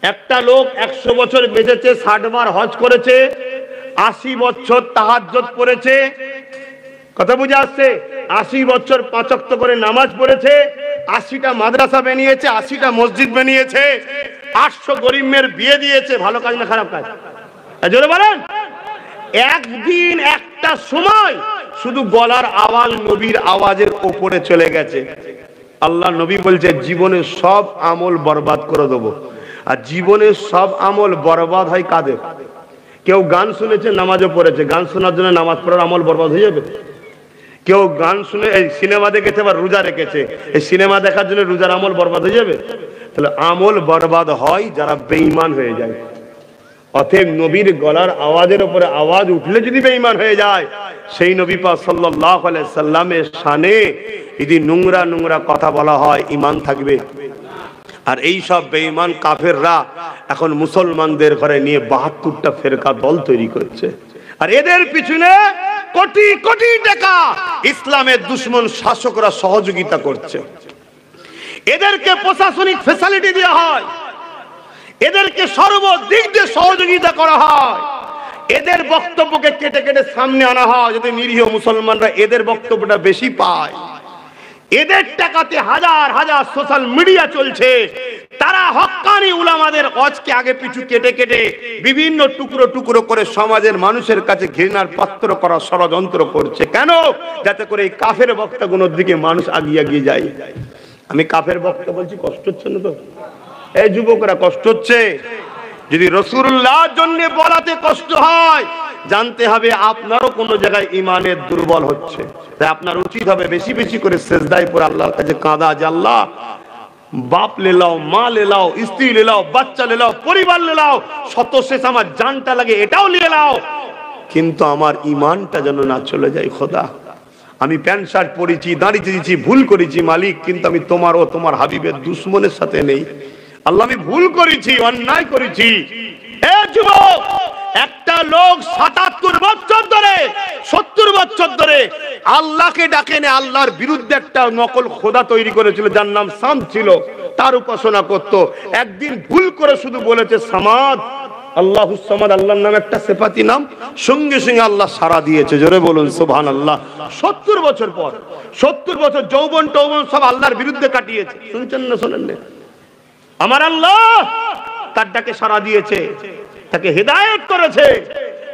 একটা লোক 100 বছর বেঁচেছে, 60 বার হজ করেছে, 80 বছর তাহাজ্জুদ পড়েছে, কথা বুঝে আসছে? 80 বছর 5 ওয়াক্ত করে নামাজ পড়েছে, 80টা মাদ্রাসা বানিয়েছে, 80টা মসজিদ বানিয়েছে, 800 গরিব মেয়ের বিয়ে দিয়েছে। ভালো কাজ না খারাপ কাজ? জোরে বলেন। একদিন একটা সময় শুধু গলার আওয়াজ নবীর আওয়াজের উপরে চলে গেছে। আল্লাহ নবী বলছে জীবনের সব আমল বরবাদ করে দেবো। আর জীবনের সব আমল বরবাদ হয় কাদের? কেউ গান শুনেছে, নামাজও পড়েছে, গান শোনার জন্য নামাজ পড়ার আমল বরবাদ হয়ে যাবে। কেউ গান শুনে এই সিনেমা দেখেছে আবার রোজা রেখেছে, এই সিনেমা দেখার জন্য রোজার আমল বরবাদ হয়ে যাবে? তাহলে আমল বরবাদ হয় যারা বেঈমান হয়ে যায়। অতএব নবীর গলার আওয়াজের উপরে আওয়াজ উঠলে যদি বেঈমান হয়ে যায়, সেই নবী পাক সাল্লাল্লাহু আলাইহি সাল্লামের শানে যদি নোংরা নোংরা কথা বলা হয়, ঈমান থাকবে? আর এই সব বেঈমান কাফেররা এখন মুসলমানদের ঘরে নিয়ে 72টা ফেরকা দল তৈরি করছে। আর এদের পিছনে কোটি কোটি টাকা ইসলামের দুশমন শাসকরা সহযোগিতা করছে। এদেরকে প্রশাসনিক ফ্যাসিলিটি দেওয়া হয়, এদেরকে সর্বদিক দিয়ে সহযোগিতা করা হয়, এদের বক্তব্যকে কেটে কেটে সামনে আনা হয় যাতে নিরীহ মুসলমানরা এদের বক্তব্যটা বেশি পায়। এদের টাকাতে হাজার হাজার সোশ্যাল মিডিয়া চলছে। তারা হক্কানি উলামাদের ওয়াজকে আগে পিছু কেটে কেটে বিভিন্ন টুকরো টুকরো করে সমাজের মানুষের কাছে ঘৃণার পাত্র করা ষড়যন্ত্র করছে। কেন? যাতে করে এই কাফের বক্তাগুলোর দিকে মানুষ আগিয়ে যায়। আমি কাফের বক্তা বলছি, কষ্ট হচ্ছে না তো? এই যুবকরা কষ্ট হচ্ছে? যদি রাসূলুল্লাহর জন্য বলাতে কষ্ট হয়, জানতে হবে আপনারও কোনো জায়গায় ঈমানের দুর্বল হচ্ছে। তাই আপনার উচিত হবে বেশি বেশি করে সিজদায় পড়ে আল্লাহর কাছে কাঁদা, যে আল্লাহ বাপ লে লাও, মা লে লাও, স্ত্রী লে লাও, বাচ্চা লে লাও, পরিবার লে লাও, শত শেষ আমার জানটা লাগে এটাও নিয়ে লাও, কিন্তু আমার ঈমানটা যেন না চলে যায়। খোদা আমি প্যান্ট শার্ট পরেছি, দাঁড়িয়ে দিয়েছি, ভুল করেছি মালিক, কিন্তু আমি তোমার ও তোমার হাবিবের দুশমনের সাথে নেই। আল্লাহ আমি ভুল করেছি, অন্যায় করেছি। এ যুবক, একটা লোক ৭৭ বছর ধরে ৭০ বছর ধরে আল্লাহকে ডাকে না, আল্লাহর বিরুদ্ধে একটা নকল খোদা তৈরি করেছিল যার নাম সাম ছিল, তার উপাসনা করত। একদিন ভুল করে শুধু বলেছে সামাদ, আল্লাহুস সামাদ, আল্লাহর নাম একটা সিফাতি নাম, সঙ্গে সঙ্গে আল্লাহ সাড়া দিয়েছে। জোরে বলুন সুবহানাল্লাহ। ৭০ বছর পর, ৭০ বছর যৌবন টৌবন সব আল্লাহর বিরুদ্ধে কাটিয়েছে। শুনছেন না শোনেন না? আমার আল্লাহ তার ডাকে সাড়া দিয়েছে, তাকে হেদায়েত করেছে,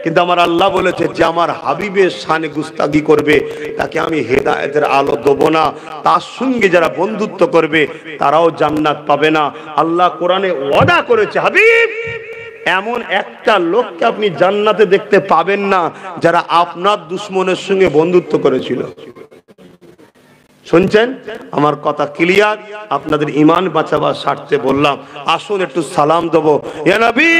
কিন্তু আমার আল্লাহ বলেছে যে আমার হাবিবের শানে গুস্তাগি করবে তাকে আমি হেদায়েতের আলো দেব না। তার সঙ্গে যারা বন্ধুত্ব করবে তারাও জান্নাত পাবে না। আল্লাহ কোরআনে ওয়াদা করেছে, হাবিব এমন একটা লোককে আপনি জান্নাতে দেখতে পাবেন না যারা আপনার দুশমনের সঙ্গে বন্ধুত্ব করেছিল। শুনছেন? আমার কথা ক্লিয়ার? আপনাদের ঈমান বাঁচাবার স্বার্থে বললাম। আসুন একটু সালাম দেবো। ইয়া নবী